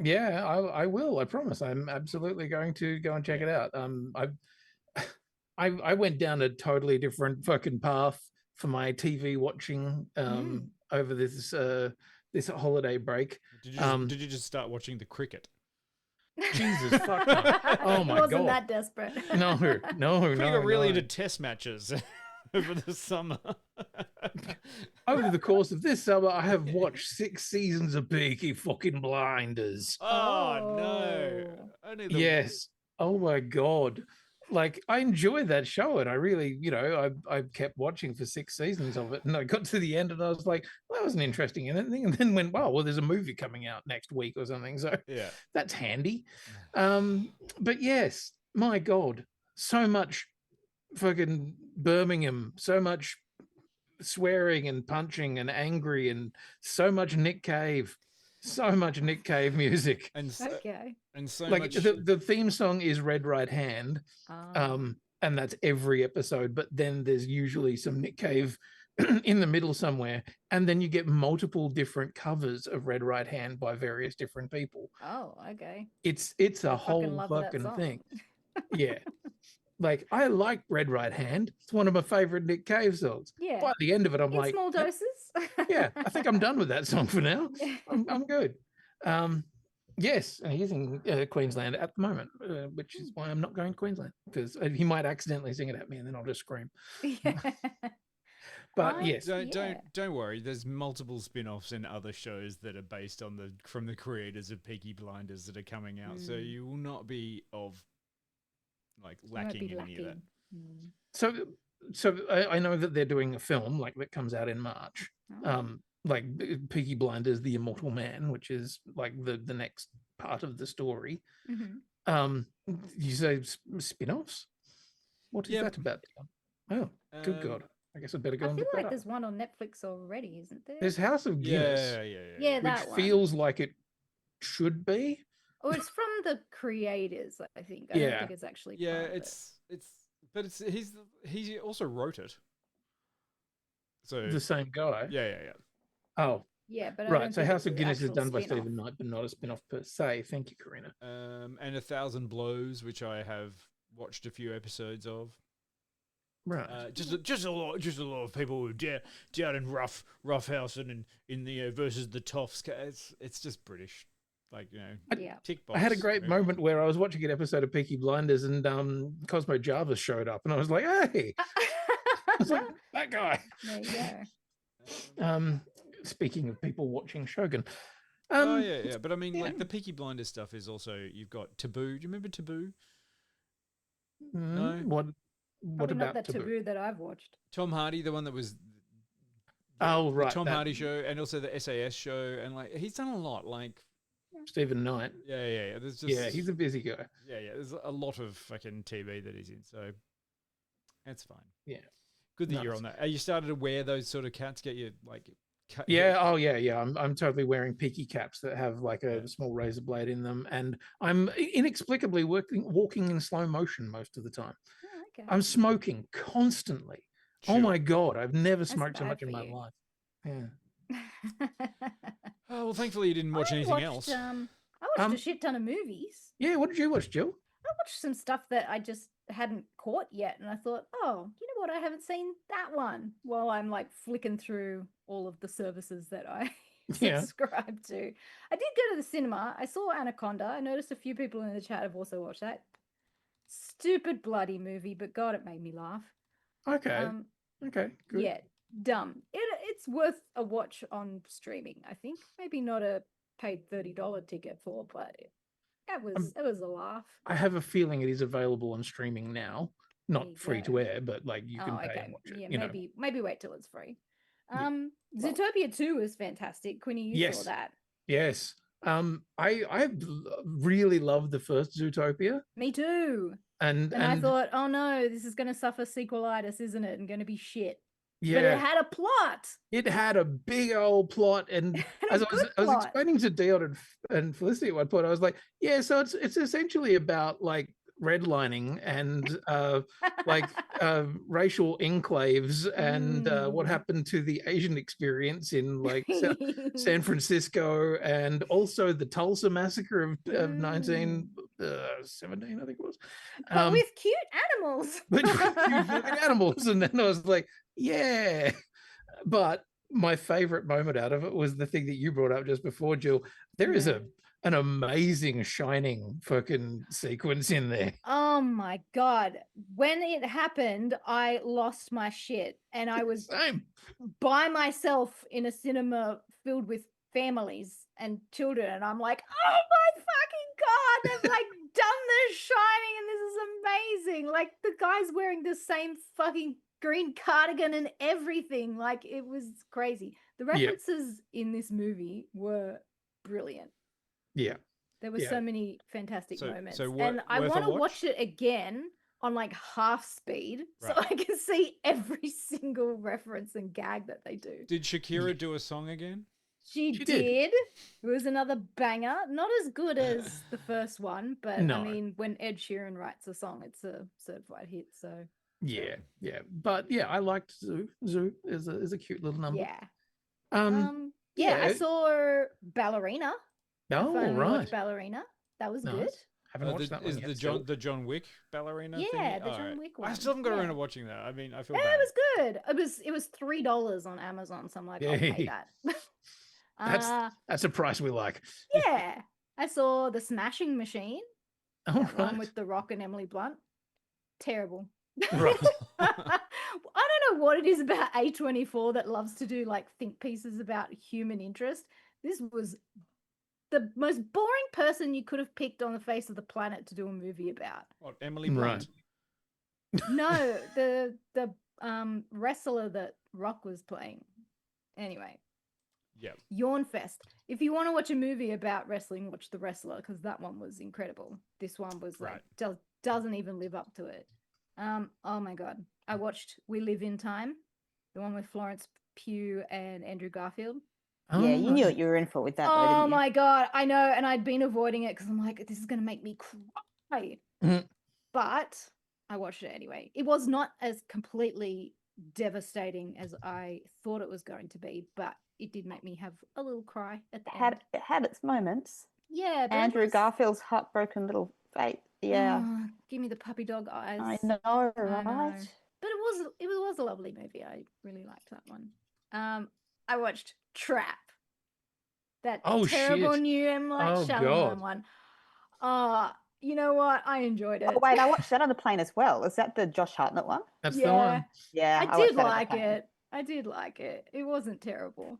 Yeah, I will. I promise. I'm absolutely going to go and check it out. I went down a totally different fucking path for my TV watching over this this holiday break. Did you just start watching the cricket? Jesus fuck! Oh my god! Wasn't that desperate? No. We got really into test matches over the summer. Over the course of this summer, I have watched 6 seasons of Peaky fucking Blinders. Oh no! Only the... Yes. Oh my god! Like I enjoyed that show, and I really, I kept watching for 6 seasons of it, and I got to the end, and I was like, well, that wasn't interesting anything, and then went, well, there's a movie coming out next week or something, so yeah, that's handy. But yes, my god, so much fucking Birmingham, so much swearing and punching and angry, and so much Nick Cave. So much Nick Cave music, and so like much. The theme song is Red Right Hand, and that's every episode. But then there's usually some Nick Cave in the middle somewhere, and then you get multiple different covers of Red Right Hand by various different people. Oh, okay. It's a whole fucking thing. Yeah. Like, I like Red Right Hand. It's one of my favorite Nick Cave songs. Yeah. By the end of it, I'm like, small doses. Yeah, I think I'm done with that song for now. I'm good. Yes, and he's in Queensland at the moment, which is why I'm not going to Queensland, because he might accidentally sing it at me, and then I'll just scream. Yeah. But yes, don't worry. There's multiple spin-offs and other shows that are based on from the creators of Peaky Blinders that are coming out, so you will not be lacking in any of that. So I know that they're doing a film that comes out in March. Like Peaky Blinders, The Immortal Man, which is like the next part of the story. You say spin-offs? What is that about? Oh, good God. I guess I better go I and feel look like that up. there's one on Netflix already, isn't there? There's House of Guinness. Yeah, which that one. feels like it should be. Oh, it's from the creators, I think. I don't think it's actually part of it. He also wrote it. So The same guy. Yeah. Oh. Yeah, but I right. don't So think House it's of the Guinness is actual done by spin-off. Stephen Knight, but not a spin-off per se. Thank you, Karina. And 1,000 Blows, which I have watched a few episodes of. Right. Just a lot of people who down in rough house and in the versus the Toffs. It's just British, tick box. I had a great moment where I was watching an episode of Peaky Blinders, and Cosmo Jarvis showed up, and I was like, "Hey!" I was like, "That guy." There you go. Speaking of people watching Shogun, but I mean, the Peaky Blinders stuff is also you've got Taboo. Do you remember Taboo? No. What Probably about not the taboo that I've watched. Tom Hardy, the one that was. Oh right, the Tom Hardy show, and also the SAS show, and he's done a lot. Stephen Knight. Yeah. There's just he's a busy guy. Yeah. There's a lot of fucking TV that he's in, so that's fine. Yeah. Good that you're on that. Are you started to wear those sort of cats? Get you Yeah. Oh yeah. I'm totally wearing Peaky caps that have a small razor blade in them, and I'm inexplicably walking in slow motion most of the time. Oh, okay. I'm smoking constantly. Sure. Oh my God, I've never smoked so much in my you. life. Yeah. Oh well, thankfully you didn't watch anything else. I watched a shit ton of movies. Yeah. What did you watch, Jill? I watched some stuff that I just hadn't caught yet, and I thought, oh, you know what? I haven't seen that one. While I'm flicking through all of the services that I subscribe to. I did go to the cinema. I saw Anaconda. I noticed a few people in the chat have also watched that. Stupid bloody movie, but God, it made me laugh. Okay. Okay. Good. Yeah, dumb. It's worth a watch on streaming. I think maybe not a paid $30 ticket for, but it was a laugh. I have a feeling it is available on streaming now, not free to air, but you can pay and watch it. Yeah, maybe wait till it's free. Zootopia 2 is fantastic. Quinny, you saw that. Yes. I really loved the first Zootopia, Me too. and And I thought, oh no, this is going to suffer sequelitis, isn't it? And going to be shit. yeah, But it had a plot. it had a big old plot, and as I was explaining to Dion and Felicity at one point, I was like, yeah, so it's essentially about like redlining and racial enclaves and what happened to the Asian experience in like San Francisco, and also the Tulsa massacre of 1917, I think it was. But with cute animals. But cute animals, and then I was like, yeah. But my favorite moment out of it was the thing that you brought up just before, Jill. There is an amazing Shining fucking sequence in there. Oh my God. When it happened, I lost my shit. And I was by myself in a cinema filled with families and children. And I'm like, oh my fucking God, they've like done The Shining and this is amazing. Like the guy's wearing the same fucking green cardigan and everything. Like it was crazy. The references in this movie were brilliant. Yeah. There were so many fantastic moments. So and I want to watch it again on like half speed so I can see every single reference and gag that they do. Did Shakira do a song again? She did. It was another banger. Not as good as the first one, but I mean, when Ed Sheeran writes a song, it's a certified hit. So yeah. But yeah, I liked Zoo. Zoo is a cute little number. Yeah. I saw Ballerina. Oh, right. Ballerina. That was good. Haven't watched that one yet. Is the John Wick ballerina? Yeah, thingy? the John Wick one. I still haven't got around to watching that. I mean, I feel bad. It was good. It was $3 on Amazon, so I'm like, I'll pay that. That's a price we like. Yeah. I saw The Smashing Machine. That one with The Rock and Emily Blunt. Terrible. Right. I don't know what it is about A24 that loves to do like think pieces about human interest. This was the most boring person you could have picked on the face of the planet to do a movie about. What, Emily Blunt? No, the wrestler that Rock was playing. Anyway. Yeah. Yawn Fest. If you want to watch a movie about wrestling, watch The Wrestler, because that one was incredible. This one was like doesn't even live up to it. Oh my God. I watched We Live in Time, the one with Florence Pugh and Andrew Garfield. Yeah, you knew what you were in for with that. Oh didn't you? my God, I know, and I'd been avoiding it because I'm like, this is gonna make me cry. But I watched it anyway. It was not as completely devastating as I thought it was going to be, but it did make me have a little cry at the end. It had its moments. Yeah, but Andrew Garfield's heartbroken little face. Yeah, give me the puppy dog eyes. I know, right? I know. But it was a lovely movie. I really liked that one. I watched Trap. That terrible new M. Night Shyamalan one. You know what? I enjoyed it. Oh wait, I watched that on the plane as well. Is that the Josh Hartnett one? That's the one. Yeah, I did like it. I did like it. It wasn't terrible.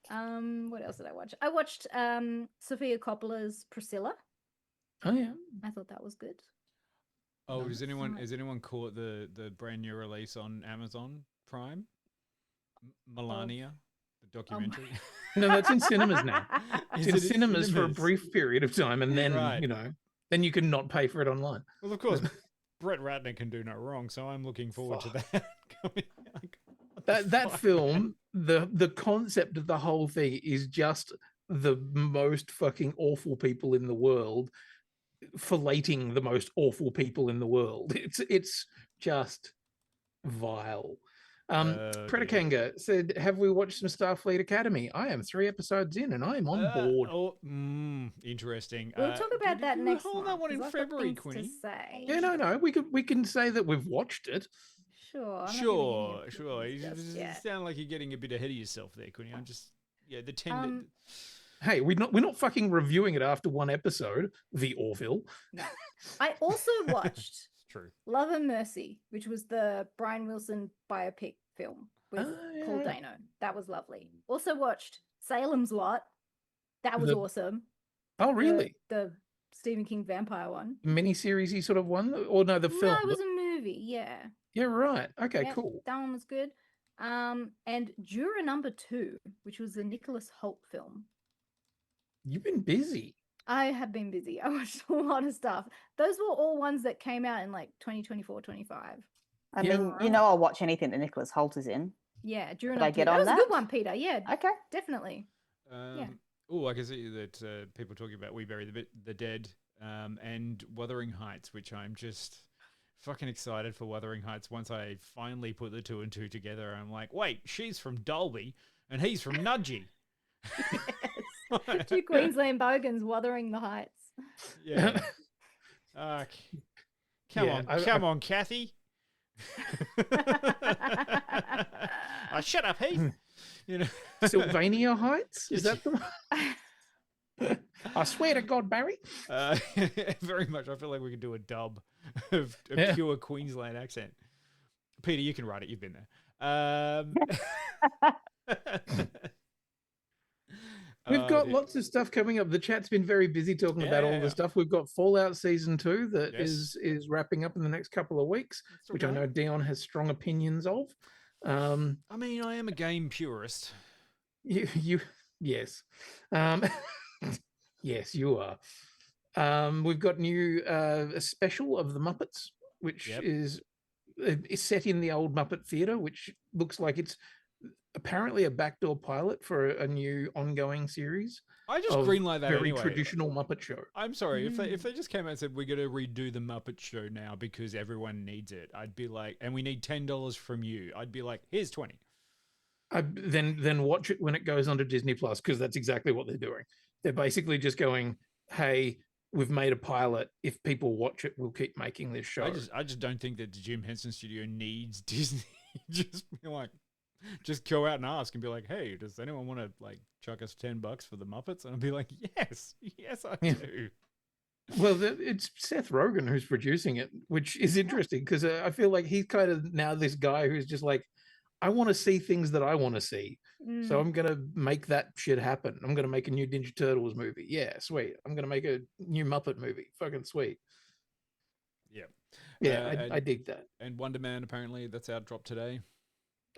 What else did I watch? I watched Sofia Coppola's Priscilla. Oh yeah. I thought that was good. Oh, has anyone caught the brand new release on Amazon Prime? Melania, the documentary. No, that's in cinemas now. It's in cinemas for a brief period of time, and then then you can not pay for it online. Well, of course, Brett Ratner can do no wrong, so I'm looking forward to that coming. That film, the concept of the whole thing is just the most fucking awful people in the world filleting the most awful people in the world. It's just vile. Predakanga said, have we watched some Starfleet Academy? I am 3 episodes in and I'm on board. Interesting. We'll talk about that next hold that one in February, Queenie. Yeah, no. We can say that we've watched it. Sure. Sure. You sound like you're getting a bit ahead of yourself there, Queenie. I'm just the tender. Hey, we're not fucking reviewing it after one episode. The Orville. No. I also watched Love and Mercy, which was the Brian Wilson biopic film with Paul Dano. That was lovely. Also watched Salem's Lot. That was awesome. Oh, really? The Stephen King vampire one. Miniseries-y sort of one? Or no, the film? No, it was a movie, yeah. Yeah, right. Okay, cool. That one was good. And Juror Number 2, which was the Nicholas Hoult film. You've been busy. I have been busy. I watched a lot of stuff. Those were all ones that came out in like 2024, 25. I mean, you know, I'll watch anything that Nicholas Holt is in. Yeah, during Did I get that on was a that? good one, Peter. Yeah, Okay. definitely. Yeah. Oh, I can see that people talking about We Bury the Dead and Wuthering Heights, which I'm just fucking excited for Wuthering Heights. Once I finally put the two and two together, I'm like, wait, she's from Dolby and he's from Nudgee. Yes. Two Queensland bogans wuthering the heights. Yeah. Come on, Kathy. Shut up, Heath. You know, Sylvania Heights? Is that the one? I swear to God, Barry. Very much. I feel like we could do a dub of a pure Queensland accent. Peter, you can write it. You've been there. We've got lots of stuff coming up. The chat's been very busy talking about all the stuff. We've got Fallout Season 2 that is wrapping up in the next couple of weeks, which I know Dion has strong opinions of. I mean, I am a game purist. Yes. Yes, you are. We've got a special of the Muppets, which is set in the old Muppet Theatre, which looks like it's apparently a backdoor pilot for a new ongoing series. I just greenlight that very anyway. Traditional Muppet Show. I'm sorry if they just came out and said we're going to redo the Muppet Show now because everyone needs it. I'd be like, and we need $10 from you. I'd be like, here's 20. Then watch it when it goes onto Disney Plus, because that's exactly what they're doing. They're basically just going, hey, we've made a pilot. If people watch it, we'll keep making this show. I just don't think that the Jim Henson Studio needs Disney. Just be like, just go out and ask and be like, hey, does anyone want to like chuck us $10 for the Muppets? And I'll be like, yes, I do. Well, it's Seth Rogen who's producing it, which is interesting because I feel like he's kind of now this guy who's just like, I want to see things that I want to see. So I'm going to make that shit happen. I'm going to make a new Ninja Turtles movie. Yeah, sweet. I'm going to make a new Muppet movie. Fucking sweet. Yeah, I dig that. And Wonder Man, apparently, that's out, dropped today.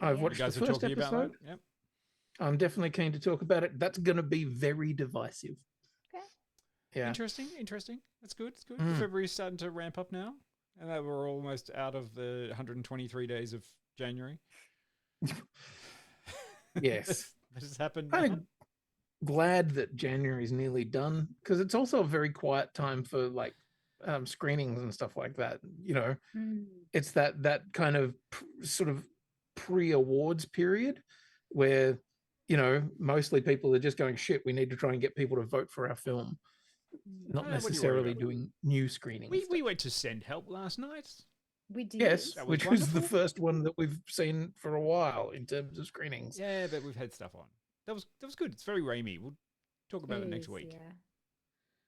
I've watched the first episode. Yep. I'm definitely keen to talk about it. That's going to be very divisive. Okay. Yeah. Interesting. That's good. It's good. February's starting to ramp up now. And that we're almost out of the 123 days of January. Yes. This has happened. I'm glad that January is nearly done, because it's also a very quiet time for like screenings and stuff like that. You know, it's that kind of sort of pre-awards period where, you know, mostly people are just going, shit, we need to try and get people to vote for our film, not necessarily doing new screenings. We went to Send Help last night. We did. Yes, which was the first one that we've seen for a while in terms of screenings. Yeah, but we've had stuff on. That was good. It's very Raimi. We'll talk about it next week.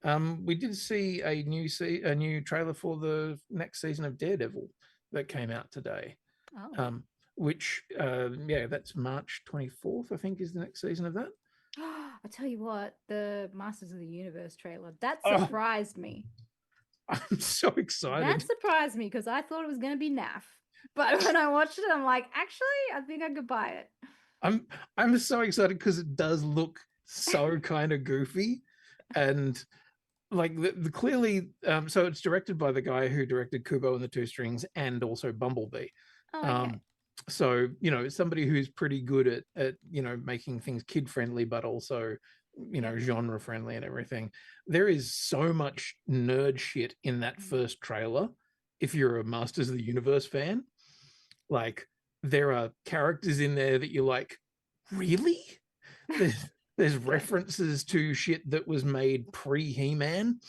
Yeah. We did see a new trailer for the next season of Daredevil that came out today. Oh. Which that's March 24th, I think, is the next season of that. I tell you what, the Masters of the Universe trailer, that surprised me. I'm so excited. That surprised me because I thought it was going to be naff. But when I watched it, I'm like, actually, I think I could buy it. I'm so excited because it does look so kind of goofy, and like the clearly so it's directed by the guy who directed Kubo and the Two Strings and also Bumblebee. Oh, okay. So, you know, somebody who's pretty good at you know, making things kid friendly, but also, you know, genre friendly and everything. There is so much nerd shit in that first trailer. If you're a Masters of the Universe fan, like there are characters in there that you're like, really? There's references to shit that was made pre He-Man.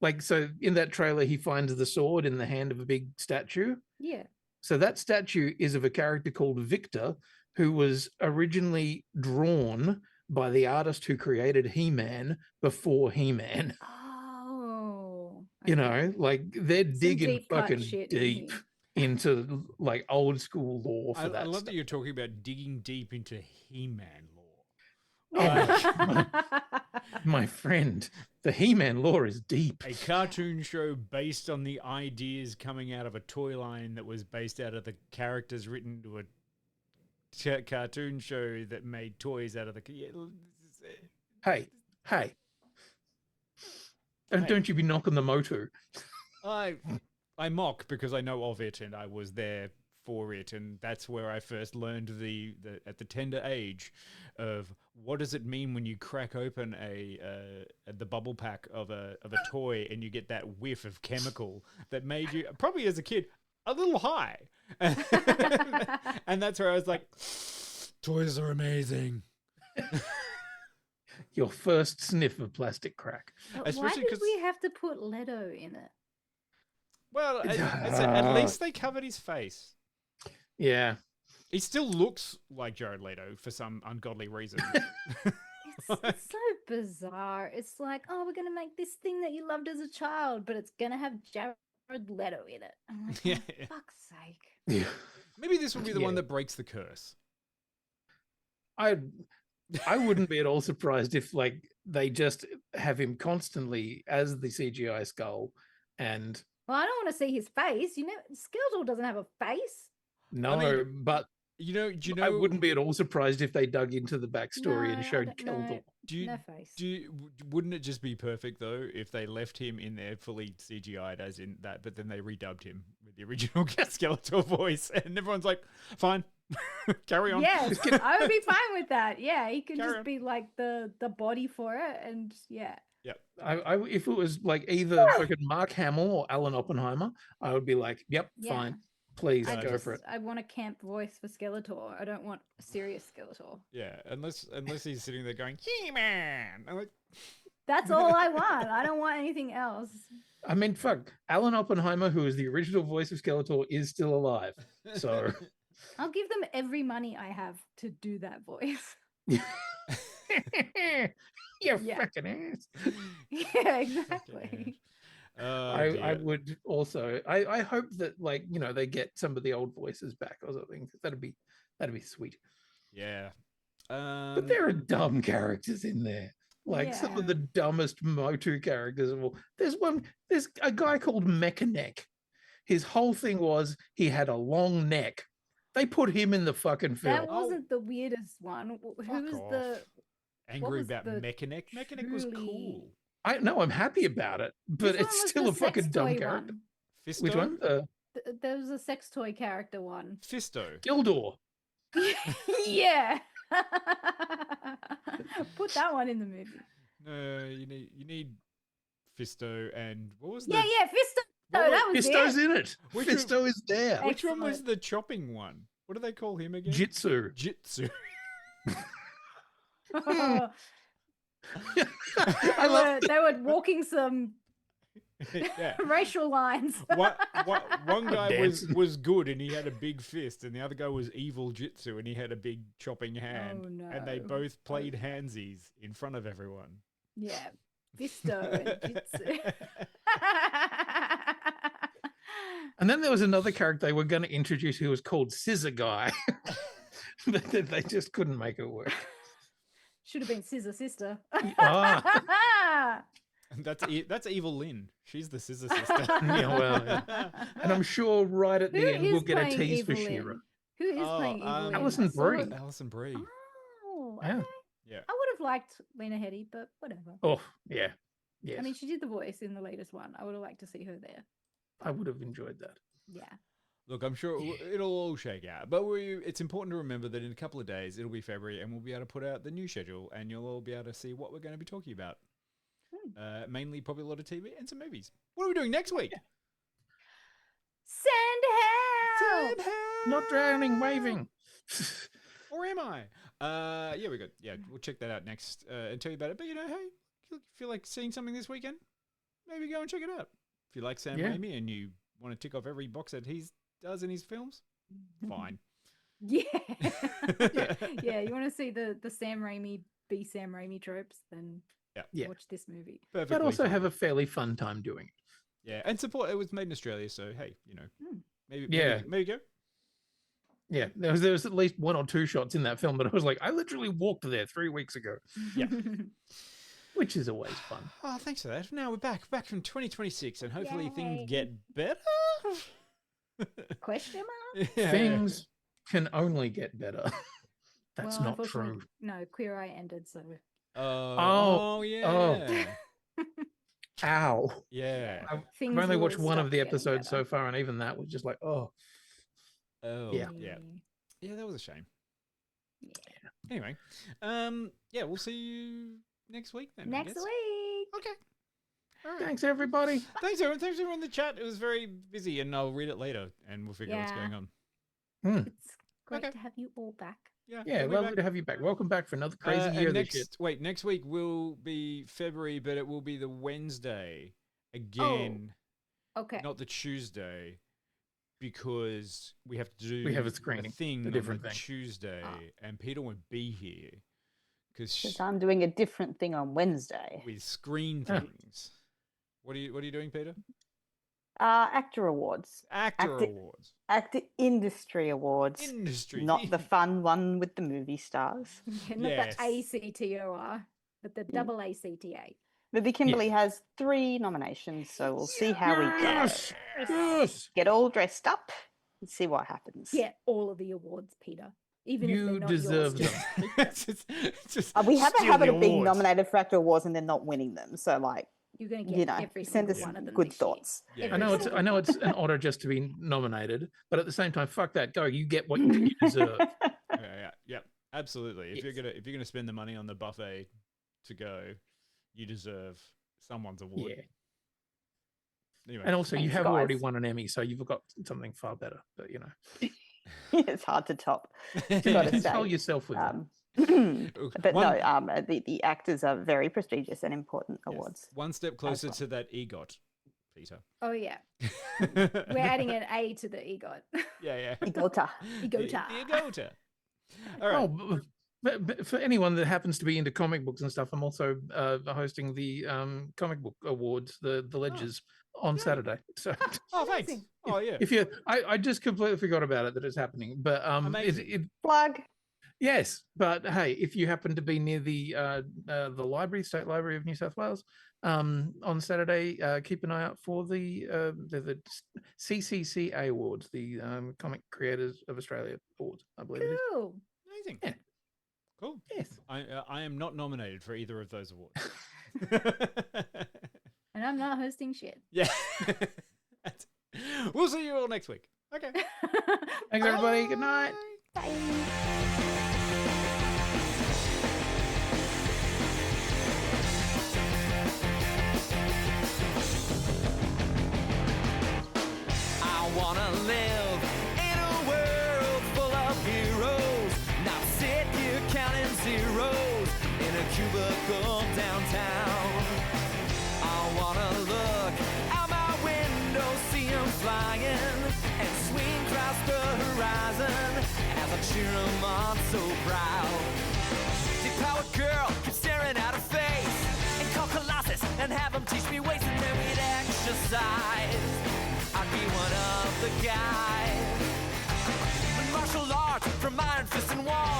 Like, so in that trailer, he finds the sword in the hand of a big statue. Yeah. So that statue is of a character called Victor, who was originally drawn by the artist who created He-Man before He-Man. Oh. You know, like they're digging deep cut fucking shit deep into like old school lore for that. I love stuff. that you're talking about digging deep into He-Man lore. Oh, my friend, the He-Man lore is deep. A cartoon show based on the ideas coming out of a toy line that was based out of the characters written to a cartoon show that made toys out of the... Hey, Hey. And don't you be knocking the motor. I mock because I know of it and I was there for it, and that's where I first learned the at the tender age of what does it mean when you crack open the bubble pack of a toy and you get that whiff of chemical that made you probably as a kid a little high. And that's where I was like, toys are amazing. Your first sniff of plastic crack. Why did we have to put Leto in it? Well, at least they covered his face. Yeah. He still looks like Jared Leto for some ungodly reason. It's so bizarre. It's like, oh, we're going to make this thing that you loved as a child, but it's going to have Jared Leto in it. I'm like, oh, fuck's sake. Yeah. Maybe this will be the one that breaks the curse. I wouldn't be at all surprised if like they just have him constantly as the CGI skull and well, I don't want to see his face. You know, Skeletor doesn't have a face. no, I mean, but do you know? I wouldn't be at all surprised if they dug into the backstory and showed Keldor. No face. Wouldn't it just be perfect though if they left him in there fully CGI'd as in that, but then they redubbed him with the original Skeletor voice, and everyone's like, "Fine, carry on." Yeah, I would be fine with that. Yeah, he can just be like the body for it, and yeah. Yep. I if it was like either fucking Mark Hamill or Alan Oppenheimer, I would be like, "Yep, fine, please go for it." I want a camp voice for Skeletor. I don't want a serious Skeletor. Yeah, unless he's sitting there going, "He-Man." I'm like, that's all I want. I don't want anything else. I mean, fuck, Alan Oppenheimer, who is the original voice of Skeletor, is still alive. So I'll give them every money I have to do that voice. You fucking ass. Yeah, exactly. I would also. I hope that like they get some of the old voices back or something. That'd be sweet. Yeah. But there are dumb characters in there. Like some of the dumbest Motu characters of all. There's a guy called Mechaneck. His whole thing was he had a long neck. They put him in the fucking film. That wasn't the weirdest one. Who was the angry about Mechaneck? Mechaneck was cool. I know, I'm happy about it, but it's still a fucking dumb character. Fisto? Which one? There was a sex toy character one. Fisto. Gildor. Yeah. Put that one in the movie. No, you need Fisto and what was Yeah, Fisto. No, that was Fisto's in it. Fisto is there. Which one was the chopping one? What do they call him again? Jitsu. They were walking some racial lines. One guy was good and he had a big fist, and the other guy was evil Jitsu and he had a big chopping hand. Oh, no. And they both played handsies in front of everyone. Yeah, Fisto and Jitsu. And then there was another character they were going to introduce who was called Scissor Guy. But they just couldn't make it work. Should have been Scissor Sister. That's Evil Lynn. She's the Scissor Sister. Yeah. And I'm sure right at the end we'll get a tease for She-Ra. Who is playing Evil Lynn? Alison Brie. Alison Brie. Oh, yeah. Okay. Yeah. I would have liked Lena Headey, but whatever. Oh, yeah. Yes. I mean, she did the voice in the latest one. I would have liked to see her there. I would have enjoyed that. Yeah. Look, I'm sure it'll all shake out, but it's important to remember that in a couple of days it'll be February and we'll be able to put out the new schedule and you'll all be able to see what we're going to be talking about. Mainly probably a lot of TV and some movies. What are we doing next week? Send help! Not drowning, waving. Or am I? Yeah, we're good. Yeah, we'll check that out next and tell you about it. But hey, if you feel like seeing something this weekend, maybe go and check it out. If you like Sam Raimi and you want to tick off every box that he does in his films, fine. Yeah. Yeah, you want to see the Sam Raimi be Sam Raimi tropes, then watch this movie. But also have a fairly fun time doing it. Yeah, and support. It was made in Australia, so hey, maybe go. Yeah, there was at least one or two shots in that film that I was like, I literally walked there 3 weeks ago. Yeah. Which is always fun. Oh, thanks for that. Now we're back from 2026, and hopefully things get better. Question mark? Yeah. Things can only get better. That's not true. No, Queer Eye ended, so Oh, yeah. Ow. Yeah. I've Things only watched will one of stop the getting episodes better. so far, and even that was just like, oh. Yeah. Yeah. Yeah, that was a shame. Yeah. Anyway, yeah, we'll see you next week then. Next week. Okay. All right. Thanks, everybody. Thanks, everyone. Thanks, everyone in the chat. It was very busy, and I'll read it later, and we'll figure out what's going on. It's great to have you all back. Yeah, lovely to have you back. Welcome back for another crazy year. Next week will be February, but it will be the Wednesday again. Oh, okay. Not the Tuesday, because we have to do a screening, thing a different on the thing. Tuesday, and Peter won't be here because I'm doing a different thing on Wednesday. with screen things. What are you doing, Peter? Actor awards. Awards. Actor industry awards. Industry. Not the fun one with the movie stars. Not the ACTOR, but the double ACTA. Libby Kimberly has 3 nominations, so we'll see how we go. Yes. Get all dressed up and see what happens. Get all of the awards, Peter. Even if You they're not deserve yours. We have a steal habit the of being awards. nominated for actor awards and then not winning them. So, like, You're going to get every send single us one of them. good this year. thoughts. Yeah. I know it's an honor just to be nominated, but at the same time, fuck that. Go, you get what you deserve. Yeah, absolutely. If you're gonna spend the money on the buffet to go, you deserve someone's award. Yeah. Anyway, And also, you Thanks, have already guys. won an Emmy, so you've got something far better. But you know, It's hard to top. Gotta console say. yourself with it. But no, the actors are very prestigious and important awards. One step closer to that EGOT, Peter. Oh, yeah. We're adding an A to the EGOT. Yeah. Egota. Egota. The EGOTA. All right. Oh, but for anyone that happens to be into comic books and stuff, I'm also hosting the comic book awards, the Ledgers, on Saturday. So, Oh, thanks. Oh, yeah. if you, I just completely forgot about it that it's happening. But Plug. Yes, but hey, if you happen to be near the library, State Library of New South Wales, on Saturday, keep an eye out for the CCCA Awards, the Comic Creators of Australia Awards, I believe it is. Cool. Amazing. Yeah. Cool. Yes. I am not nominated for either of those awards. And I'm not hosting shit. Yeah. We'll see you all next week. Okay. Thanks, everybody. Good night. I wanna live in a world full of heroes, not sit here counting zeros in a cubicle downtown. I wanna look out my window, see 'em flying, and swing across the horizon as I cheer 'em on so proud. Deep-powered girl keeps staring at her face, and call Colossus and have 'em teach me ways, and then we'd exercise. I'd be one of the guys. Martial arts from iron fists and walls.